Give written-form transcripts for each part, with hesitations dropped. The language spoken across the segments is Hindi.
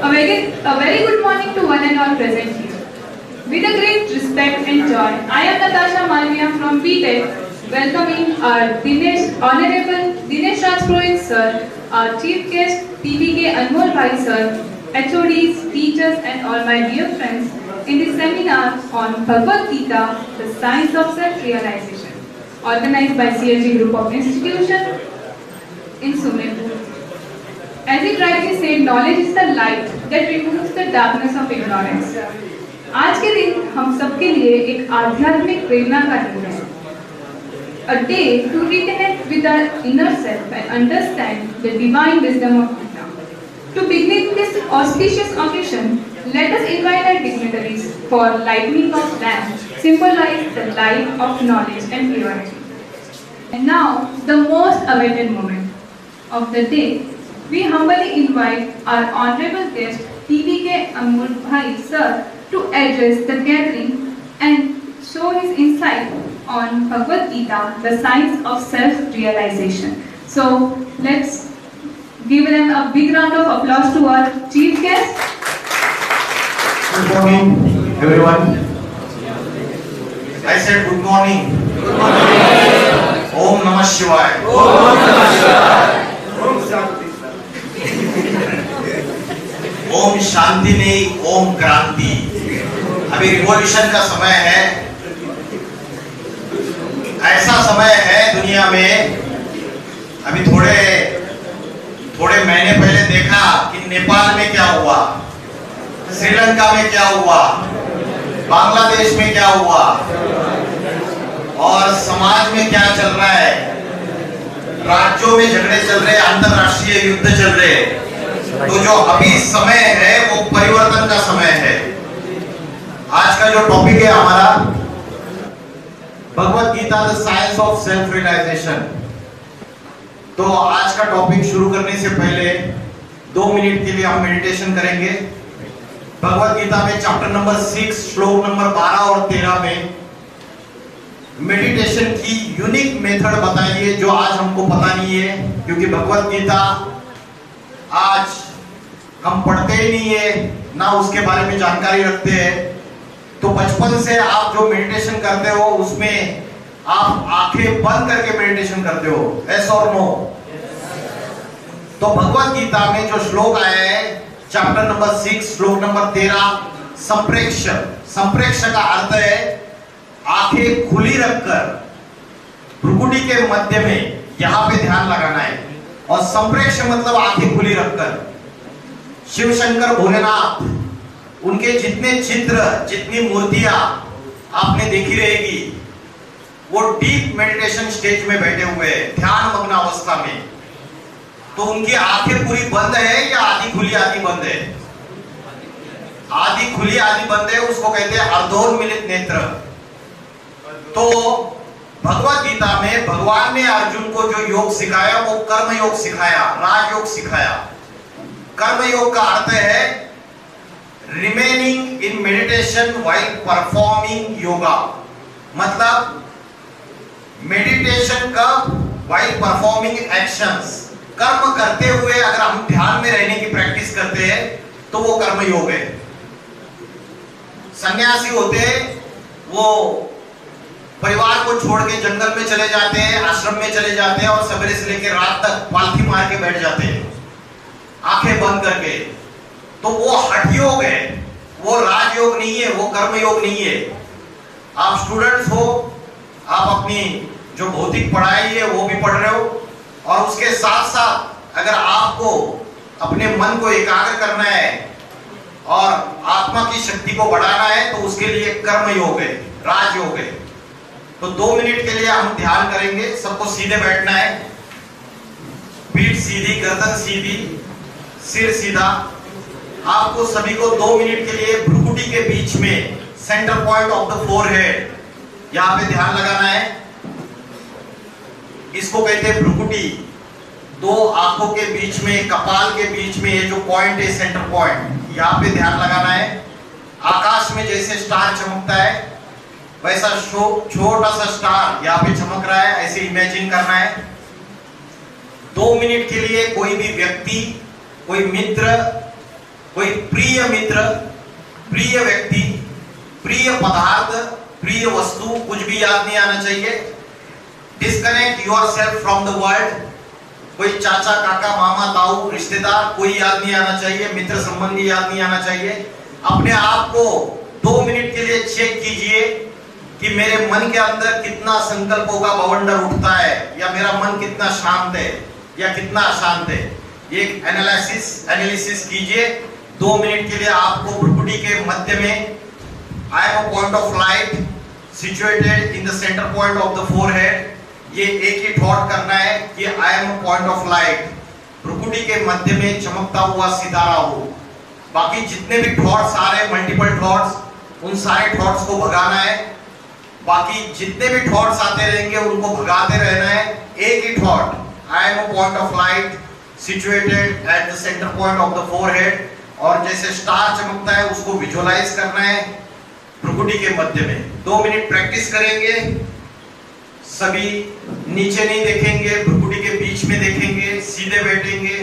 A very good morning to one and all present here. With a great respect and joy, I am Natasha Malviya from BTech, welcoming our Honorable Dinesh Raj Purohit Sir, our Chief Guest TVK Anmol Bhai Sir, HODs, teachers and all my dear friends in this seminar on Bhagavad Gita, the Science of Self-Realization, organized by CLG Group of Institutions in Sumerpur. As it rightly said, knowledge is the light that removes the darkness of ignorance. आज के दिन हम सबके लिए एक आध्यात्मिक प्रेरणा का दिन है. A day to reconnect with our inner self and understand the divine wisdom of Gita. To begin this auspicious occasion, let us invite our dignitaries for lighting of lamp, symbolize the light of knowledge and purity. And now, the most awaited moment of the day. We humbly invite our honorable guest TVK Anmol Bhai Sir to address the gathering and show his insight on Bhagavad Gita, the science of self-realization. So let's give them a big round of applause to our chief guest. Good morning, everyone. I said good morning. Good morning. Om Namah Shivaya. Om Namah Shivaya. Om Shanti नहीं, ओम क्रांति। अभी रिवॉल्यूशन का समय है। ऐसा समय है दुनिया में, अभी थोड़े महीने पहले देखा कि नेपाल में क्या हुआ, श्रीलंका में क्या हुआ, बांग्लादेश में क्या हुआ और समाज में क्या चल रहा है। राज्यों में झगड़े चल रहे, अंतरराष्ट्रीय युद्ध चल रहे। तो जो अभी समय है वो परिवर्तन का समय है। आज का जो टॉपिक है हमारा Bhagavad Gita the science of self realisation. तो आज का टॉपिक शुरू करने से पहले 2 मिनट के लिए हम मेडिटेशन करेंगे। भगवत गीता में चैप्टर नंबर 6 श्लोक नंबर 12 और 13 में मेडिटेशन की यूनिक मेथड बताइए जो आज हमको पता नहीं है, क्योंकि भगवत गीता आज हम पढ़ते ही नहीं है, ना उसके बारे में जानकारी रखते हैं। तो बचपन से आप जो मेडिटेशन करते हो उसमें आप आंखें बंद करके मेडिटेशन करते हो, यस और नो? तो भगवत गीता में जो श्लोक आया है चैप्टर नंबर 6 श्लोक नंबर 13, संप्रेक्ष का अर्थ है आंखें खुली रखकर भ्रुकुटी के मध्य में यहां पे ध्यान लगाना है। और संप्रेक्ष मतलब आंखें खुली रखकर। शिव शंकर भोलेनाथ, उनके जितने चित्र, जितनी मूर्तियां आपने देखी रहेगी, वो डीप मेडिटेशन स्टेज में बैठे हुए हैं, ध्यान मग्न अवस्था में। तो उनकी आंखें पूरी बंद है या आधी खुली आधी बंद है? आधी खुली आधी बंद है, उसको कहते हैं अर्धोन्मिलित नेत्र। तो भगवत गीता में भगवान ने अर्जुन को जो योग सिखाया वो कर्म योग सिखाया, राजयोग सिखाया। कर्म योग का अर्थ है remaining in meditation while performing yoga, मतलब मेडिटेशन का व्हाइल परफॉर्मिंग एक्शंस, कर्म करते हुए अगर हम ध्यान में रहने की प्रैक्टिस करते हैं तो वो कर्म योग है। सन्यासी होते हैं, वो परिवार को छोड़ के जंगल में चले जाते हैं, आश्रम में चले जाते हैं और सवेरे से लेकर रात तक पालथी मार के बैठ जाते हैं आंखें बंद करके। तो वो हठ योग है, वो राजयोग नहीं है, वो कर्म योग नहीं है। आप स्टूडेंट्स हो, आप अपनी जो भौतिक पढ़ाई है वो भी पढ़ रहे हो, और उसके साथ साथ अगर आपको अपने मन को एकाग्र करना है और आत्मा की शक्ति को बढ़ाना है तो उसके लिए कर्म योग है, राजयोग है। तो 2 मिनट के लिए हम ध्यान करेंगे। सबको सीधे बैठना है, पीठ सीधी, गर्दन सीधी, सिर सीधा। आपको सभी को 2 मिनट के लिए भ्रुकुटी के बीच में, centre point of the forehead, यहां पे ध्यान लगाना है। इसको कहते हैं भ्रुकुटी। 2 आंखों के बीच में, कपाल के बीच में ये जो पॉइंट है, सेंटर पॉइंट, यहां पे ध्यान लगाना है। आकाश में जैसे स्टार चमकता है वैसा छोटा सा स्टार यहाँ पे चमक रहा है, ऐसे इमेजिन करना है। 2 मिनट के लिए कोई भी व्यक्ति, कोई मित्र कोई प्रिय मित्र, प्रिय व्यक्ति, प्रिय पदार्थ, प्रिय वस्तु, कुछ भी याद नहीं आना चाहिए। Disconnect yourself from the world. कोई चाचा, काका, मामा, ताऊ, रिश्तेदार कोई याद नहीं आना चाहिए, मित्र संबंधी याद नहीं आना चाहिए। अपने आप को 2 मिनट के लिए चेक कीजिए कि मेरे मन के अंदर कितना संकल्पों का बवंडर उठता है, या मेरा मन कितना शांत है या कितना अशांत है। एक एनालिसिस कीजिए 2 मिनट के लिए। आपको भ्रुकुटी के मध्य में I am a point of light situated in the centre point of the forehead. ये एक ही थॉट करना है कि I am a point of light. भ्रुकुटी के मध्य में चमकता हुआ सितारा हो। बाकी जितने भी थॉट्स आ रहे, मल्टीपल थॉट्स, उन सारे थॉट्स को भगाना है। बाकी जितने भी थॉट्स आते रहेंगे उनको भगाते रहना है। एक ही thought, I am a point of light situated at the centre point of the forehead. और जैसे स्टार चमकता है उसको विजुअलाइज करना है भ्रुकुटी के मध्य में। 2 मिनट प्रैक्टिस करेंगे। सभी नीचे नहीं देखेंगे, भ्रुकुटी के बीच में देखेंगे, सीधे बैठेंगे।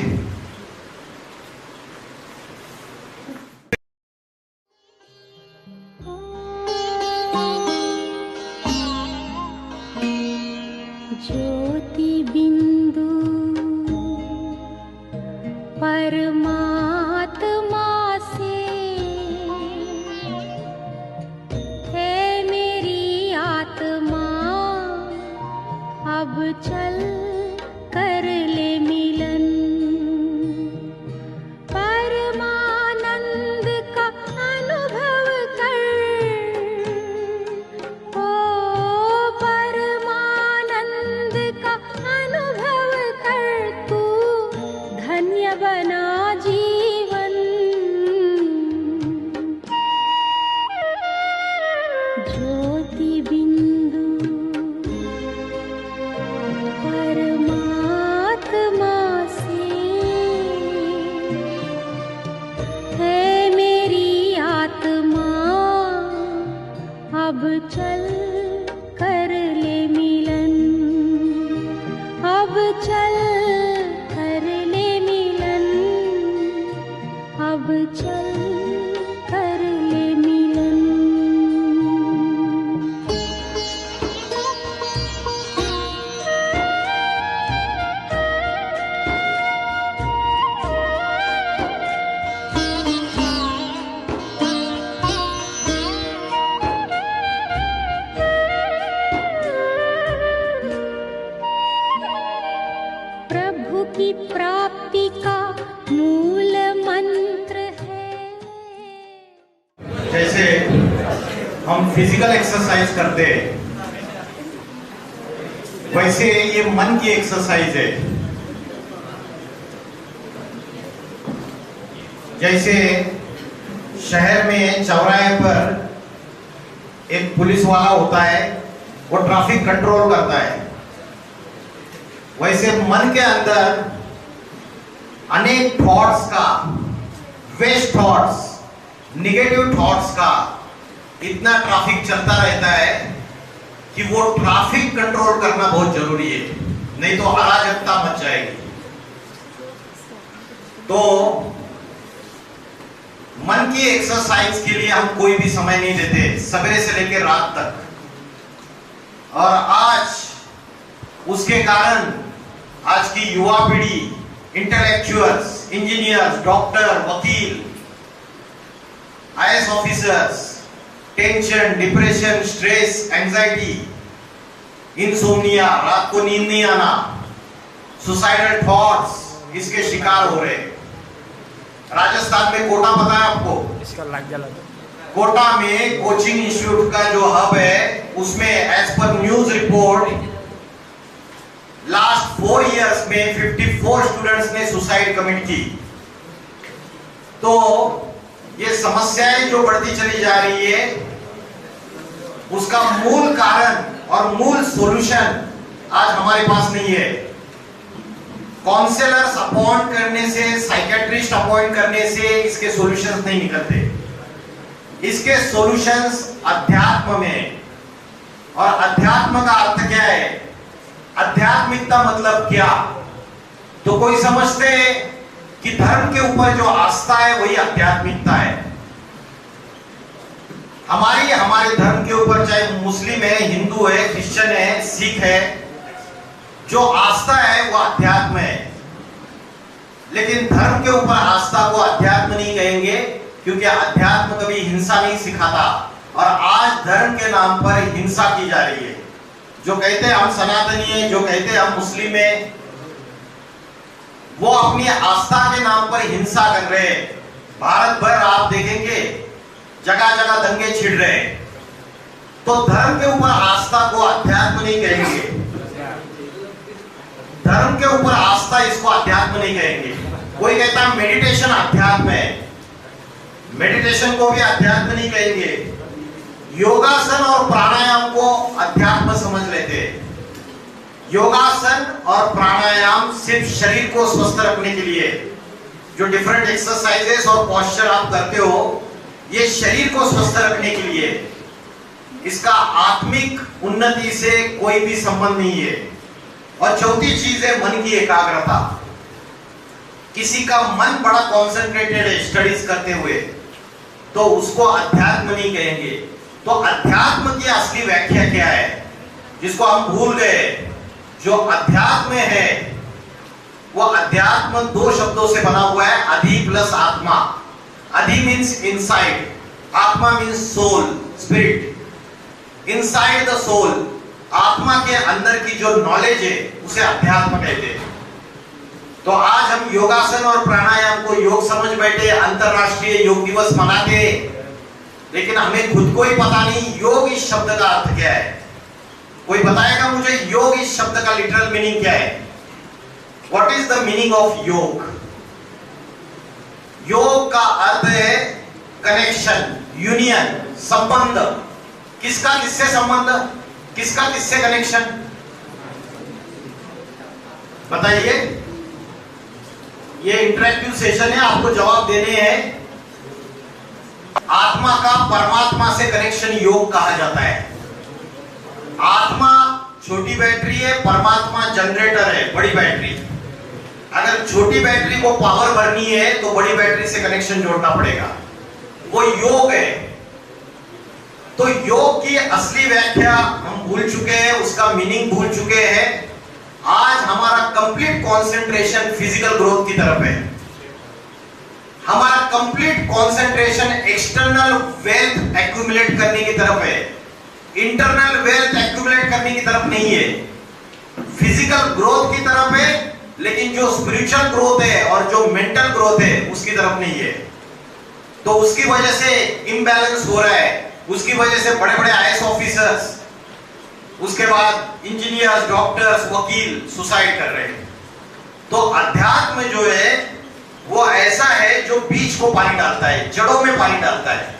ज्योति बिंदु परमात्मा से है मेरी आत्मा, अब चल कर ले मिलन। परमानंद का अनुभव कर, ओ परमानंद का अनुभव कर, तू धन्य बना जीवन। ज्योति बिंदु परमात्मा से है मेरी आत्मा, अब चल कर ले मिलन। अब चल कर ले मिलन, अब चल कर ले मिलन। प्रभु की प्राप्ति का मूल मंत्र है। जैसे हम फिजिकल एक्सरसाइज करते हैं, वैसे ये मन की एक्सरसाइज है। जैसे शहर में चौराहे पर एक पुलिस वाला होता है, वो ट्रैफिक कंट्रोल करता है, वैसे मन के अंदर अनेक थॉट्स का, वेस्ट थॉट्स, निगेटिव थॉट्स का इतना ट्रैफिक चलता रहता है कि वो ट्रैफिक कंट्रोल करना बहुत जरूरी है, नहीं तो अराजकता मच जाएगी। तो मन की एक्सरसाइज के लिए हम कोई भी समय नहीं देते, सवेरे से लेकर रात तक। और आज उसके कारण आज की युवा पीढ़ी, इंटेलेक्चुअल्स, इंजीनियर्स, डॉक्टर, वकील, IAS officers, tension, depression, stress, anxiety, insomnia, रात को नींद नहीं आना, सुसाइडल थॉट्स, इसके शिकार हो रहे। राजस्थान में कोटा पता है आपको? इसका लाइट जला दो। कोटा में कोचिंग इंस्टीट्यूट का जो हब है, उसमें as per news report last 4 years में 54 स्टूडेंट्स ने सुसाइड कमिट की। तो ये समस्याएं जो बढ़ती चली जा रही है, उसका मूल कारण और मूल सॉल्यूशन आज हमारे पास नहीं है। काउंसलर्स अपॉइंट करने से, साइकेट्रिस्ट अपॉइंट करने से इसके सॉल्यूशंस नहीं निकलते। इसके सॉल्यूशंस अध्यात्म में। और अध्यात्म का अर्थ क्या है? आध्यात्मिकता मतलब क्या? तो कोई समझते हैं कि धर्म के ऊपर जो आस्था है वही आध्यात्मिकता है। हमारे धर्म के ऊपर, चाहे मुस्लिम है, हिंदू है, क्रिश्चियन है, सिख है, जो आस्था है वो अध्यात्म है। लेकिन धर्म के ऊपर आस्था को अध्यात्म नहीं कहेंगे, क्योंकि अध्यात्म कभी हिंसा नहीं सिखाता। और आज धर्म के नाम पर हिंसा की जा रही है। जो कहते हैं हम सनातनी हैं, जो कहते हैं हम मुस्लिम हैं, वो अपनी आस्था के नाम पर हिंसा कर रहे हैं। भारत भर आप देखेंगे जगह जगह दंगे छिड़ रहे हैं। तो धर्म के ऊपर आस्था को अध्यात्म नहीं कहेंगे, धर्म के ऊपर आस्था इसको अध्यात्म नहीं कहेंगे। कोई कहता है मेडिटेशन अध्यात्म है, मेडिटेशन को भी अध्यात्म नहीं कहेंगे। योगासन और प्राणायाम को अध्यात्म समझ लेते हैं। योगासन और प्राणायाम सिर्फ शरीर को स्वस्थ रखने के लिए, जो डिफरेंट एक्सरसाइजेस और पोस्चर आप करते हो, ये शरीर को स्वस्थ रखने के लिए। इसका आत्मिक उन्नति से कोई भी संबंध नहीं है। और चौथी चीज है मन की एकाग्रता। किसी का मन बड़ा कॉन्सेंट्रेटेड है स्टडीज करते हुए, तो उसको अध्यात्म नहीं कहेंगे। तो अध्यात्म की असली व्याख्या क्या है, जिसको हम भूल गए। जो अध्यात्म है वो अध्यात्म दो शब्दों से बना हुआ है, अधि प्लस आत्मा। अधि मीन्स इनसाइड, आत्मा means soul, spirit. Inside the soul, आत्मा के अंदर की जो नॉलेज है उसे अध्यात्म कहते हैं। तो आज हम योगासन और प्राणायाम को योग समझ बैठे, अंतरराष्ट्रीय योग दिवस मनाते, लेकिन हमें खुद को ही पता नहीं योग इस शब्द का अर्थ क्या है। कोई बताएगा मुझे योग इस शब्द का लिटरल मीनिंग क्या है? What is the meaning of योग? योग का अर्थ है कनेक्शन, यूनियन, संबंध। किसका किससे संबंध, किसका किससे कनेक्शन, बताइए। ये इंटरेक्टिव सेशन है, आपको जवाब देने हैं। आत्मा का परमात्मा से कनेक्शन योग कहा जाता है। आत्मा छोटी बैटरी है, परमात्मा जनरेटर है, बड़ी बैटरी। अगर छोटी बैटरी को पावर भरनी है तो बड़ी बैटरी से कनेक्शन जोड़ना पड़ेगा, वो योग है। तो योग की असली व्याख्या हम भूल चुके हैं, उसका मीनिंग भूल चुके हैं। आज हमारा कंप्लीट कंसंट्रेशन फिजिकल ग्रोथ की तरफ है। हमारा complete concentration external wealth accumulate करने की तरफ है, इंटरनल वेल्थ एक्यूमुलेट करने की तरफ नहीं है। फिजिकल ग्रोथ की तरफ है, लेकिन जो स्पिरिचुअल ग्रोथ है और जो मेंटल ग्रोथ है उसकी तरफ नहीं है। तो उसकी वजह से इम्बैलेंस हो रहा है, उसकी वजह से बड़े बड़े आईएएस ऑफिसर्स, उसके बाद इंजीनियर्स, डॉक्टर्स, वकील सुसाइड कर रहे हैं। तो अध्यात्म जो है वो ऐसा है जो बीज को पानी डालता है, जड़ों में पानी डालता है।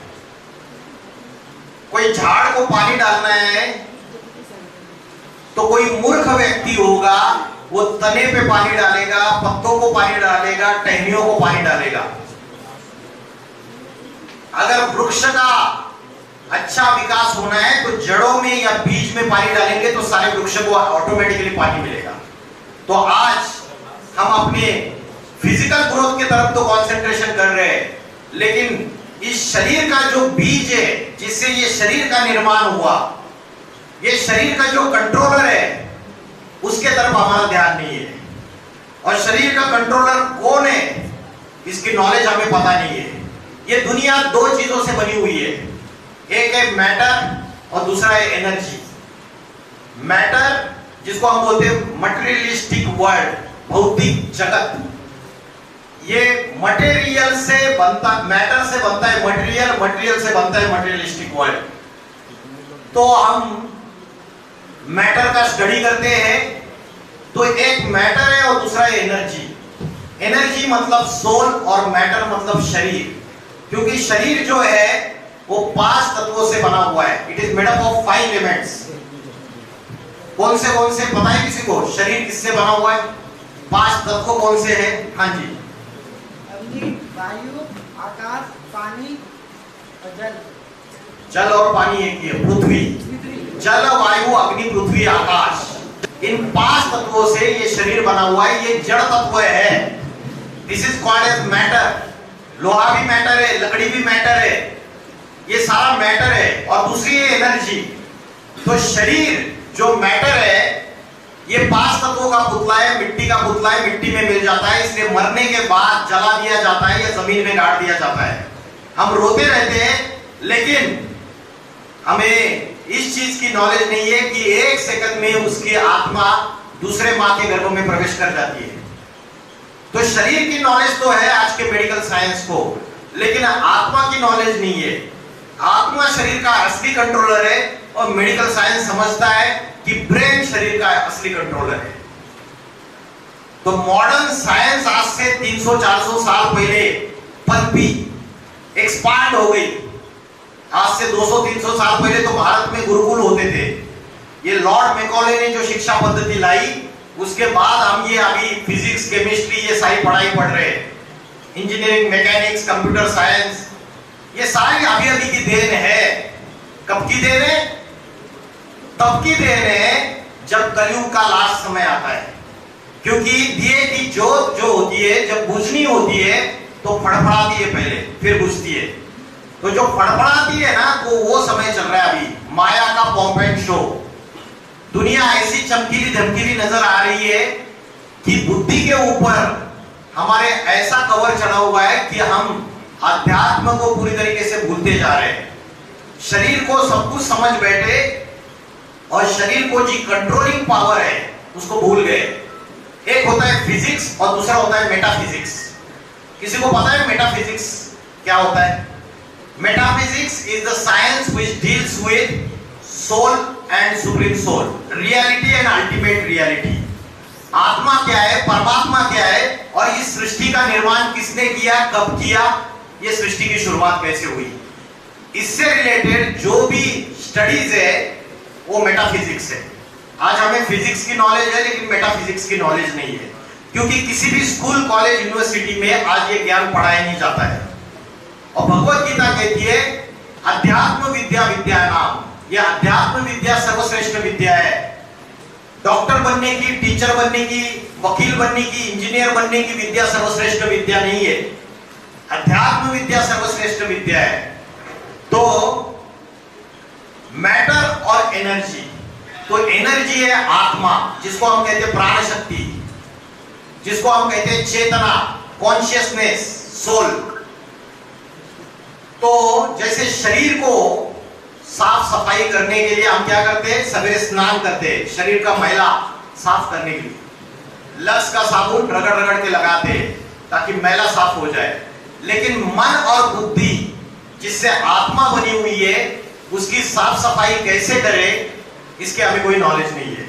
कोई झाड़ को पानी डालना है तो कोई मूर्ख व्यक्ति होगा, वो तने पे पानी डालेगा, पत्तों को पानी डालेगा, टहनियों को पानी डालेगा। अगर वृक्ष का अच्छा विकास होना है तो जड़ों में या बीज में पानी डालेंगे तो सारे वृक्ष को ऑटोमेटिकली पानी मिलेगा। तो आज हम अपने फिजिकल ग्रोथ की तरफ तो कंसंट्रेशन कर रहे हैं, लेकिन इस शरीर का जो बीज है जिससे ये शरीर का निर्माण हुआ, ये शरीर का जो कंट्रोलर है उसके तरफ हमारा ध्यान नहीं है। और शरीर का कंट्रोलर कौन है इसकी नॉलेज हमें पता नहीं है। ये दुनिया दो चीजों से बनी हुई है, एक है मैटर और दूसरा है एनर्जी। मैटर जिसको हम बोलते हैं मटेरियलिस्टिक वर्ल्ड, भौतिक जगत, ये मटेरियल से बनता, मैटर से बनता है मटेरियल, मटेरियल से बनता है मटेरियलिस्टिक वर्ल्ड। तो हम मैटर का स्टडी करते हैं तो एक मैटर है और दूसरा है एनर्जी। एनर्जी मतलब सोल और मैटर मतलब शरीर, क्योंकि शरीर जो है वो 5 तत्वों से बना हुआ है। It is made up of 5 elements. कौन से पता है किसी को? शरीर किससे बना हुआ है? 5 तत्व कौन से हैं? हाँ जी, अग्नि, वायु, आकाश, पानी और जल। जल और पानी एक ही है, पृथ्वी। जल, वायु, अग्नि, पृथ्वी, आकाश, इन 5 तत्वों से ये शरीर बना हुआ है। ये जड़ तत्व है। This is called as matter. लोहा भी मैटर है, लकड़ी भी मैटर है, ये सारा मैटर है। और दूसरी है एनर्जी। तो शरीर जो मैटर है ये 5 तत्वों का पुतला है, मिट्टी का पुतला है, मिट्टी में मिल जाता है, इसलिए मरने के बाद जला दिया जाता है या जमीन में गाड़ दिया जाता है। हम रोते रहते हैं, लेकिन हमें इस चीज की नॉलेज नहीं है कि 1 सेकंड में उसकी आत्मा दूसरे मां के गर्भ में प्रवेश कर जाती है। तो शरीर की नॉलेज तो है आज के मेडिकल साइंस को, लेकिन आत्मा की नॉलेज नहीं है। आत्मा शरीर का असली कंट्रोलर है और मेडिकल साइंस समझता है कि ब्रेन शरीर का असली कंट्रोलर है। तो मॉडर्न साइंस आज से 300-400 साल पहले पनपी, एक्सपांड हो गई। आज से 200-300 साल पहले तो भारत में गुरुकुल होते थे। ये लॉर्ड मैकॉले ने जो शिक्षा पद्धति लाई, उसके बाद हम ये अभी फिजिक्स, केमिस्ट्री ये सारी पढ़ाई पढ़ रहे हैं। इंजीनियरिंग, मैकेनिक्स, कंप्यूटर साइंस, ये सारी अभी अभी की देन है। कब की देन है? तब की देन है जब कलयुग का लास्ट समय आता है। क्योंकि दिए की जोत जो होती है, जब बुझनी होती है तो फड़फड़ाती है पहले, फिर बुझती है। तो जो फड़फड़ाती है ना, तो वो समय चल रहा है अभी, माया का पॉम्प एंड शो। दुनिया ऐसी चमकीली धमकीली नजर आ रही है कि बुद्धि के ऊपर हमारे ऐसा कवर चढ़ा हुआ है कि हम अध्यात्म को पूरी तरीके से भूलते जा रहे हैं। शरीर को सब कुछ समझ बैठे और शरीर को जी कंट्रोलिंग पावर है उसको भूल गए। एक होता है फिजिक्स और दूसरा होता है मेटाफिजिक्स। किसी को पता है मेटाफिजिक्स क्या होता है? Metaphysics is the science which deals with soul and supreme soul, reality and ultimate reality. आत्मा क्या है, परमात्मा क्या है, और इस सृष्टि का निर्माण किसने किया, कब किया, ये सृष्टि की शुरुआत कैसे हुई, इससे रिलेटेड जो भी स्टडीज है वो मेटाफिजिक्स है। आज हमें फिजिक्स की नॉलेज है लेकिन मेटाफिजिक्स की नॉलेज नहीं है, क्योंकि किसी भी स्कूल, कॉलेज, यूनिवर्सिटी में आज ये ज्ञान पढ़ाया नहीं जाता है। और भगवत गीता कहती है अध्यात्म विद्या विद्यानाम, ये अध्यात्म विद्या सर्वश्रेष्ठ विद्या है। डॉक्टर बनने की, टीचर बनने की, वकील बनने की, इंजीनियर बनने की विद्या सर्वश्रेष्ठ विद्या नहीं है। अध्यात्म विद्या सर्वश्रेष्ठ विद्या है। तो मैटर और एनर्जी, तो एनर्जी है आत्मा, जिसको हम कहते हैं प्राण शक्ति, जिसको हम कहते हैं चेतना, कॉन्शियसनेस, सोल। तो जैसे शरीर को साफ सफाई करने के लिए हम क्या करते हैं, सवेरे स्नान करते हैं शरीर का मैला साफ करने के लिए, लक्स का साबुन रगड़ रगड़ के लगाते हैं ताकि मैला साफ हो जाए। लेकिन मन और बुद्धि जिससे आत्मा बनी हुई है, उसकी साफ सफाई कैसे करें, इसके हमें कोई नॉलेज नहीं है।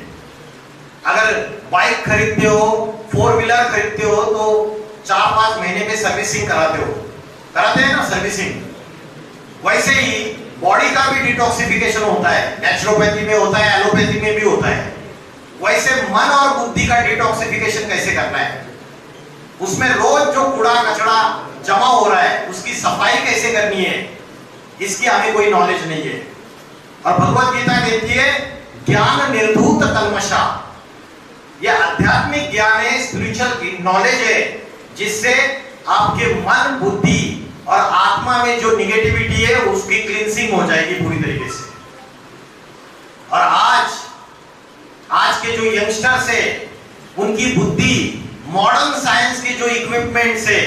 अगर बाइक खरीदते हो, 4 व्हीलर खरीदते हो, तो 4-5 महीने में सर्विसिंग कराते हो, कराते हैं ना सर्विसिंग। वैसे ही बॉडी का भी डिटॉक्सिफिकेशन होता है, नेचुरोपैथी में होता है, एलोपैथी में भी होता है। वैसे मन और बुद्धि का डिटॉक्सिफिकेशन कैसे करना है, उसमें रोज जो कूड़ा कचरा जमा हो रहा है उसकी सफाई कैसे करनी है, इसकी हमें कोई नॉलेज नहीं है। और भगवत गीता कहती है ज्ञान निर्धूत कल्मषा, यह आध्यात्मिक ज्ञान है, स्पिरिचुअल नॉलेज है, जिससे आपके मन, बुद्धि और आत्मा में जो निगेटिविटी है उसकी क्लींसिंग हो जाएगी पूरी तरीके से। और आज के जो यंगस्टर्स है, उनकी बुद्धि मॉडर्न साइंस के जो इक्विपमेंट्स है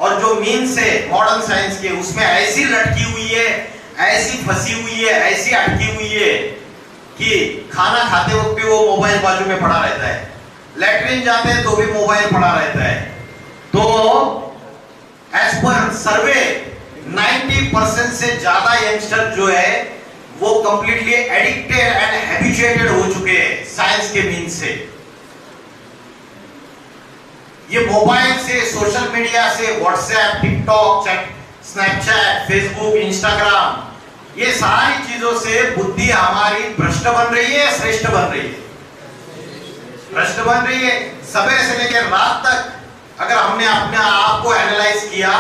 और जो मीन्स है मॉडर्न साइंस के, उसमें ऐसी लटकी हुई है, ऐसी फंसी हुई है, ऐसी अटकी हुई है कि खाना खाते वक्त भी वो मोबाइल बाजू में पड़ा रहता है, लैट्रिन जाते हैं तो भी मोबाइल पड़ा रहता है। तो एज पर सर्वे 90% से ज्यादा यंगस्टर जो है वो कंप्लीटली एडिक्टेड एंड हैबिचुएटेड हो चुके हैं साइंस के मीन्स से। ये मोबाइल से, सोशल मीडिया से, WhatsApp, TikTok, Snapchat, Facebook, Instagram, ये सारी चीजों से बुद्धि हमारी भ्रष्ट बन रही है, श्रेष्ठ बन रही है, भ्रष्ट बन रही है। सवेरे से लेकर रात तक अगर हमने अपने आप को एनालाइज किया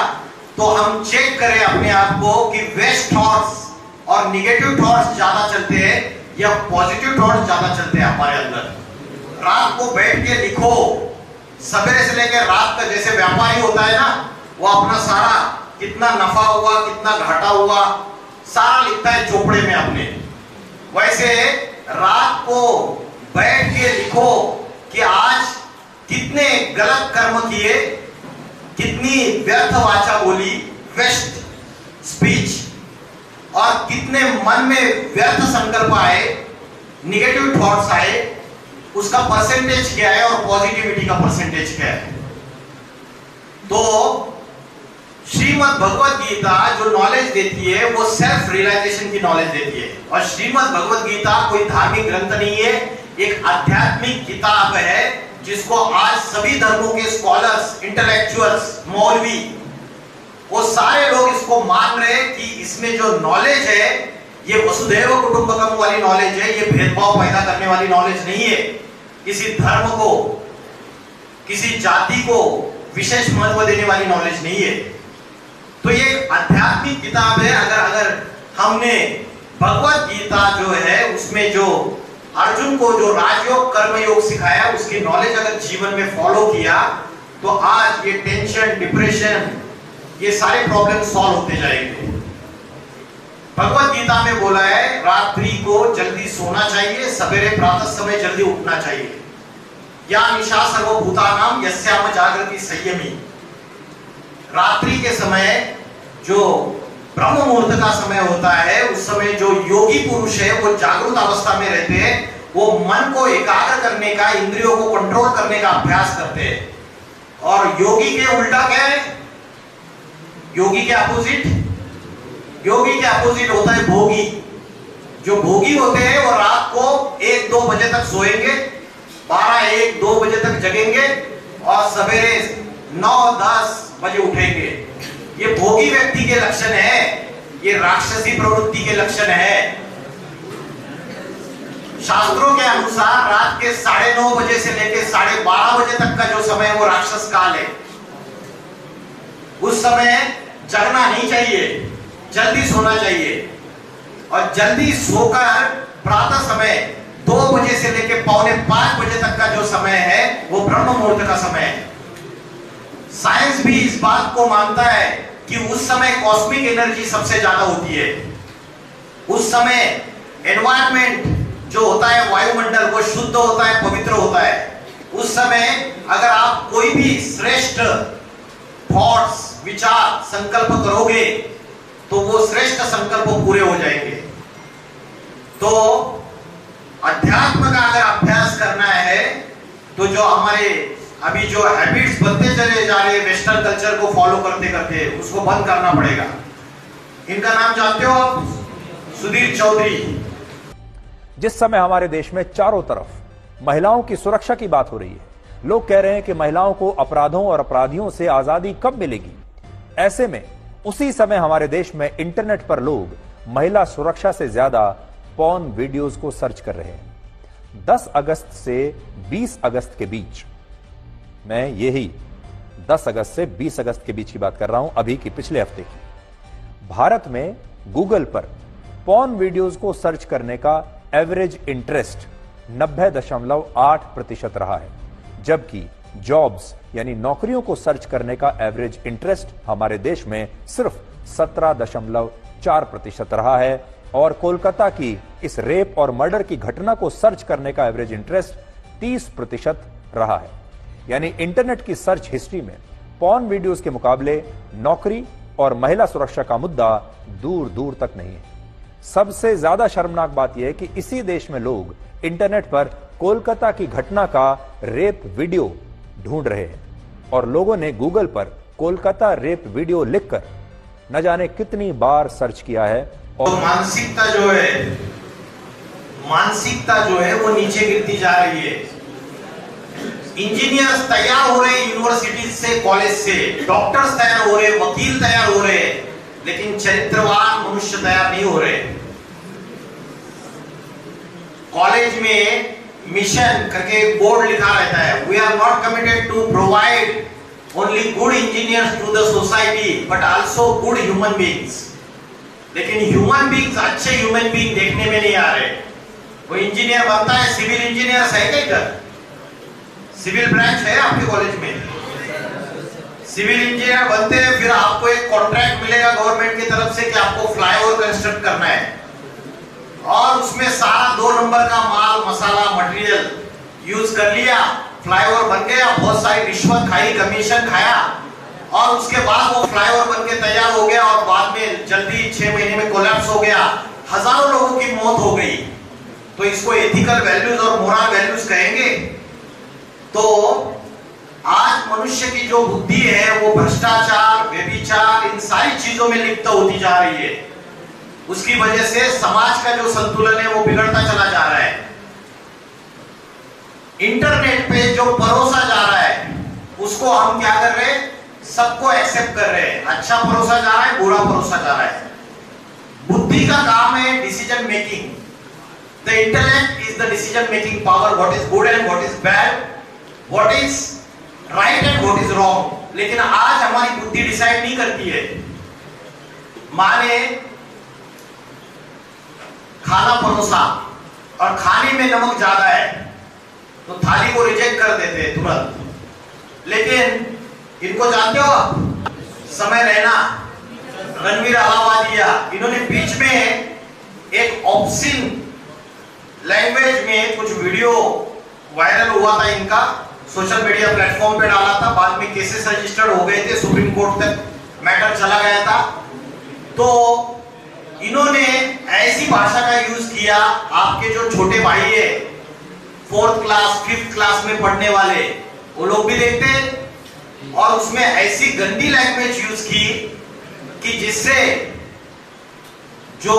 तो हम चेक करें अपने आप को कि वेस्ट थॉट्स और निगेटिव थॉट्स ज्यादा चलते हैं या पॉजिटिव थॉट्स ज्यादा चलते हैं हमारे अंदर। रात को बैठ के लिखो, सवेरे से लेकर रात तक, जैसे व्यापारी होता है ना, वो अपना सारा कितना नफा हुआ कितना घाटा हुआ सारा लिखता है चोपड़े में अपने। वैसे रात को बैठ के लिखो कि आज कितने गलत कर्म किए, कितनी व्यर्थ वाचा बोली, वेस्ट स्पीच, और कितने मन में व्यर्थ संकल्प आए, निगेटिव थॉट्स आए, उसका परसेंटेज क्या है और पॉजिटिविटी का परसेंटेज क्या है। तो श्रीमद् भगवत गीता जो नॉलेज देती है वो सेल्फ रियलाइजेशन की नॉलेज देती है। और श्रीमद् भगवत गीता कोई धार्मिक ग्रंथ नहीं है, एक आध्यात्मिक किताब है जिसको आज सभी धर्मों के स्कॉलर्स, इंटेलेक्चुअल्स, मौलवी, वो सारे लोग इसको मान रहे हैं कि इसमें जो नॉलेज है ये वसुधैव कुटुंबकम वाली नॉलेज है, ये भेदभाव पैदा करने वाली नॉलेज नहीं है, किसी धर्म को, किसी जाति को विशेष महत्व देने वाली नॉलेज नहीं है। तो ये आध्यात्मिक किताब है। अगर हमने भगवत गीता जो है उसमें जो अर्जुन को जो राजयोग कर्मयोग सिखाया उसकी नॉलेज अगर जीवन में फॉलो किया तो आज ये टेंशन, डिप्रेशन, ये सारे प्रॉब्लम सॉल्व होते जाएंगे। भगवत गीता में बोला है रात्रि को जल्दी सोना चाहिए, सवेरे प्रातः समय जल्दी उठना चाहिए। या निशा सर्वभूतानाम यस्याम जागृति संयमी। रात्रि के समय जो ब्रह्म मुहूर्त का समय होता है उस समय जो योगी पुरुष है वो जागृत अवस्था में रहते हैं, वो मन को एकाग्र करने का, इंद्रियों को कंट्रोल करने का अभ्यास करते हैं। और योगी के उल्टा क्या है? योगी के अपोजिट, योगी के अपोजिट होता है भोगी। जो भोगी होते हैं वो रात को 1-2 बजे तक सोएंगे, 12-1-2 बजे तक जगेंगे और सवेरे 9-10 बजे उठेंगे। ये भोगी व्यक्ति के लक्षण है, ये राक्षसी प्रवृत्ति के लक्षण है। शास्त्रों के अनुसार रात के 9:30 बजे से लेकर 12:30 बजे तक का जो समय है वो राक्षस काल है। उस समय जगना नहीं चाहिए, जल्दी सोना चाहिए। और जल्दी सोकर प्रातः समय 2 बजे से लेकर 4:45 बजे तक का जो समय है वो ब्रह्म मुहूर्त का समय है। साइंस भी इस बात को मानता है कि उस समय कॉस्मिक एनर्जी सबसे ज्यादा होती है। उस समय एनवायरनमेंट जो होता है, वायुमंडल, वो शुद्ध होता है, पवित्र होता है। उस समय अगर आप कोई भी श्रेष्ठ थॉट्स, विचार, संकल्प करोगे तो वो श्रेष्ठ संकल्प पूरे हो जाएंगे। तो अध्यात्म का अगर अभ्यास करना है तो जो हमारे अभी जो हैबिट्स बनते चले जा रहे हैं वेस्टर्न कल्चर को फॉलो करते करते, उसको बंद करना पड़ेगा। इनका नाम जानते हो आप? सुधीर चौधरी। जिस समय हमारे देश में चारों तरफ महिलाओं की सुरक्षा की बात हो रही है, लोग कह रहे हैं कि महिलाओं को अपराधों और अपराधियों से आजादी कब मिलेगी। ऐसे में उसी समय हमारे देश में इंटरनेट पर लोग महिला सुरक्षा से ज्यादा पॉर्न वीडियोस को सर्च कर रहे हैं। 10 अगस्त से 20 अगस्त के बीच, मैं यही 10 अगस्त से 20 अगस्त के बीच की बात कर रहा हूं, अभी की पिछले हफ्ते की, भारत में गूगल पर पॉर्न वीडियोस को सर्च करने का एवरेज इंटरेस्ट 90.8% रहा है, जबकि जॉब्स यानी नौकरियों को सर्च करने का एवरेज इंटरेस्ट हमारे देश में सिर्फ 17.4% रहा है। और कोलकाता की इस रेप और मर्डर की घटना को सर्च करने का एवरेज इंटरेस्ट 30% रहा है। यानी इंटरनेट की सर्च हिस्ट्री में पॉर्न वीडियोस के मुकाबले नौकरी और महिला सुरक्षा का मुद्दा दूर दूर तक नहीं है। सबसे ज्यादा शर्मनाक बात यह है कि इसी देश में लोग इंटरनेट पर कोलकाता की घटना का रेप वीडियो ढूंढ रहे हैं और लोगों ने गूगल पर कोलकाता रेप वीडियो लिखकर न जाने कितनी बार सर्च किया है। और मानसिकता जो है वो नीचे गिरती जा रही है। इंजीनियर्स तैयार हो रहे हैं यूनिवर्सिटी से, कॉलेज से, डॉक्टर्स तैयार हो रहे हैं, वकील तैयार हो रहे हैं, लेकिन चरित्रवान मनुष्य तैयार नहीं हो रहे। कॉलेज में मिशन करके एक बोर्ड लिखा रहता है, we are not committed to provide only good engineers to the society but also good human beings. लेकिन ह्यूमन बीइंग्स, अच्छे ह्यूमन बीइंग देखने में नहीं आ रहे। वो इंजीनियर बनता है, सिविल इंजीनियर है क्या इधर? सिविल ब्रांच है आपके कॉलेज में? सिविल इंजीनियर बनते हैं, फिर आपको एक कॉन्ट्रैक्ट मिलेगा गवर्नमेंट की तरफ से कि आपको फ्लाईओवर कंस्ट्रक्ट करना है, और उसमें सारा 2 नंबर का माल मसाला मटेरियल यूज कर लिया, फ्लाईओवर बन गया, बहुत सारी रिश्वत खाई, कमीशन खाया, और उसके बाद वो फ्लाईओवर बन के तैयार हो गया और बाद में जल्दी 6 महीने में कोलैप्स हो गया, हजारों लोगों की मौत हो गई। तो इसको एथिकल वैल्यूज और मोरल वैल्यूज कहेंगे? तो आज मनुष्य की जो बुद्धि है वो भ्रष्टाचार, व्यभिचार, इन सारी चीजों में लिप्त होती जा रही है। उसकी वजह से समाज का जो संतुलन है वो बिगड़ता चला जा रहा है। इंटरनेट पे जो परोसा जा रहा है उसको हम क्या कर रहे हैं? सबको एक्सेप्ट कर रहे हैं। अच्छा परोसा जा रहा है, बुरा परोसा जा रहा है। बुद्धि का काम है decision making. The intellect is the decision making power, what is good and what is bad, what is right and what is wrong. लेकिन आज हमारी बुद्धि डिसाइड नहीं करती है। माने खाना परोसा और खाने में नमक ज्यादा है तो थाली को रिजेक्ट कर देते हैं तुरंत। लेकिन इनको जानते हो आप? समय रैना, रणवीर अलाहाबादिया, इन्होंने बीच में एक ऑब्सिन लैंग्वेज में कुछ वीडियो वायरल हुआ था, इनका सोशल मीडिया प्लेटफॉर्म पे डाला था, बाद में केसेस रजिस्टर्ड हो गए थे, सुप्रीम कोर्ट तक मैटर चला गया था। तो इन्होंने ऐसी भाषा का यूज किया, आपके जो छोटे भाई है 4th क्लास 5th क्लास में पढ़ने वाले, वो लोग भी देखते हैं, और उसमें ऐसी गंदी लैंग्वेज यूज की कि जिससे जो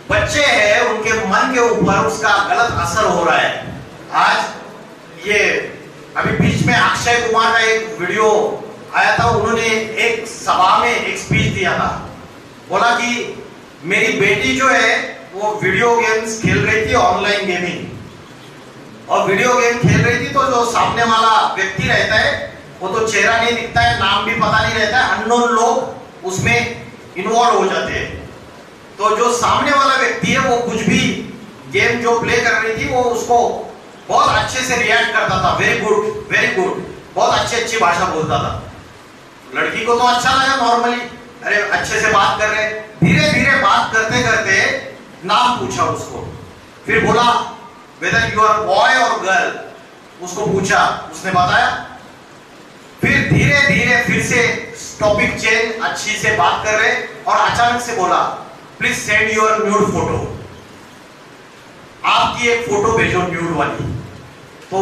बच्चे हैं उनके मन के ऊपर उसका गलत असर हो रहा है। आज ये अभी बीच में अक्षय कुमार का एक वीडियो आया था, उन्होंने एक सभा में एक स्पीच दिया था, बोला कि मेरी बेटी जो है वो वीडियो गेम्स खेल रही थी, ऑनलाइन गेमिंग, और वीडियो गेम खेल रही थी, तो जो सामने वाला व्यक्ति रहता है वो तो चेहरा नहीं दिखता है, नाम भी पता नहीं रहता है, अननोन लोग उसमें इन्वॉल्व हो जाते हैं। तो जो सामने वाला व्यक्ति है वो कुछ भी गेम जो प्ले कर रही थी वो उसको बहुत अच्छे से रिएक्ट करता था, वेरी गुड, बहुत अच्छी भाषा बोलता था। लड़की को तो अच्छा लगा नॉर्मली, अरे अच्छे से बात कर रहे। धीरे धीरे बात करते करते नाम पूछा उसको, फिर बोला वेदर यू आर बॉय और गर्ल, उसको पूछा, उसने बताया। फिर धीरे धीरे फिर से टॉपिक चेंज, अच्छी से बात कर रहे, और अचानक से बोला please send your nude photo, आपकी एक फोटो भेजो न्यूड वाली। तो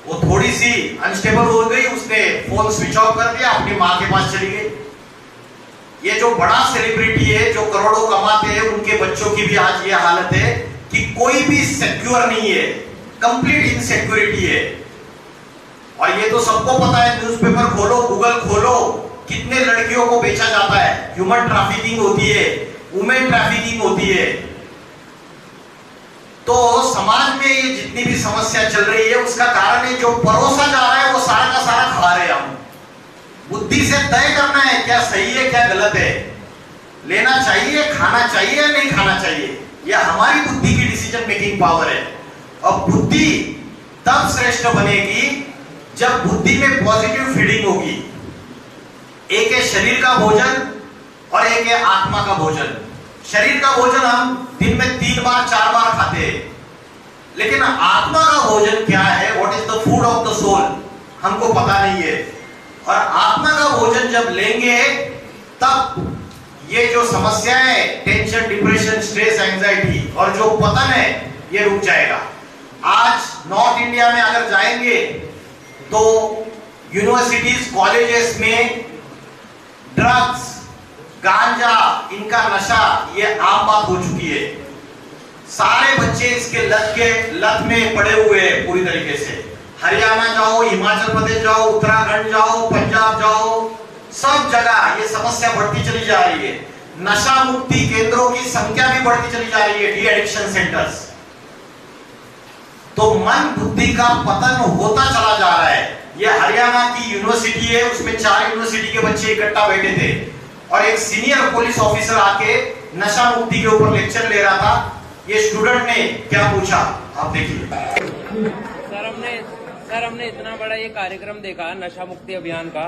वो थोड़ी सी अनस्टेबल हो गई, उसने फोन स्विच ऑफ कर दिया, अपनी माँ के पास चली गई। ये जो बड़ा सेलिब्रिटी है, जो करोड़ों कमाते हैं, उनके बच्चों की भी आज ये हालत है कि कोई भी सिक्योर नहीं है, कंप्लीट इनसिक्योरिटी है। और ये तो सबको पता है, न्यूज़पेपर खोलो, गूगल खोलो, कितने लड़कियों को बेचा जाता है, ह्यूमन ट्रैफिकिंग होती है, वुमेन ट्रैफिकिंग होती है। तो समाज में ये जितनी भी समस्या चल रही है उसका कारण है जो परोसा जा रहा है वो सारा का सारा खा रहे हैं हम। बुद्धि से तय करना है क्या सही है क्या गलत है, लेना चाहिए, खाना चाहिए या नहीं खाना चाहिए, यह हमारी बुद्धि की डिसीजन मेकिंग पावर है। और बुद्धि तब श्रेष्ठ बनेगी जब बुद्धि में पॉजिटिव फीडिंग होगी। एक है शरीर का भोजन और एक है आत्मा का भोजन। शरीर का भोजन हम दिन में 3 बार 4 बार खाते हैं, लेकिन आत्मा का भोजन क्या है, what is the food of the soul, हमको पता नहीं है। और आत्मा का भोजन जब लेंगे तब ये जो समस्या है, टेंशन, डिप्रेशन, स्ट्रेस, एंजाइटी और जो पतन है, ये रुक जाएगा। आज नॉर्थ इंडिया में अगर जाएंगे तो यूनिवर्सिटीज, कॉलेजेस में ड्रग्स, गांजा, इनका नशा ये आम बात हो चुकी है। सारे बच्चे इसके लत में पड़े हुए हैं पूरी तरीके से। हरियाणा जाओ, हिमाचल प्रदेश जाओ, उत्तराखंड जाओ, पंजाब जाओ, सब जगह ये समस्या बढ़ती चली जा रही है। नशा मुक्ति केंद्रों की संख्या भी बढ़ती चली जा रही है, डी एडिक्शन सेंटर्स। तो मन बुद्धि का पतन होता चला जा रहा है। ये हरियाणा की यूनिवर्सिटी है, उसमें 4 यूनिवर्सिटी के बच्चे इकट्ठा बैठे थे और एक सीनियर पुलिस ऑफिसर आके नशा मुक्ति के ऊपर लेक्चर ले रहा था। ये स्टूडेंट ने क्या पूछा, आप देखिए। सर, हमने सर हमने इतना बड़ा ये कार्यक्रम देखा नशा मुक्ति अभियान का,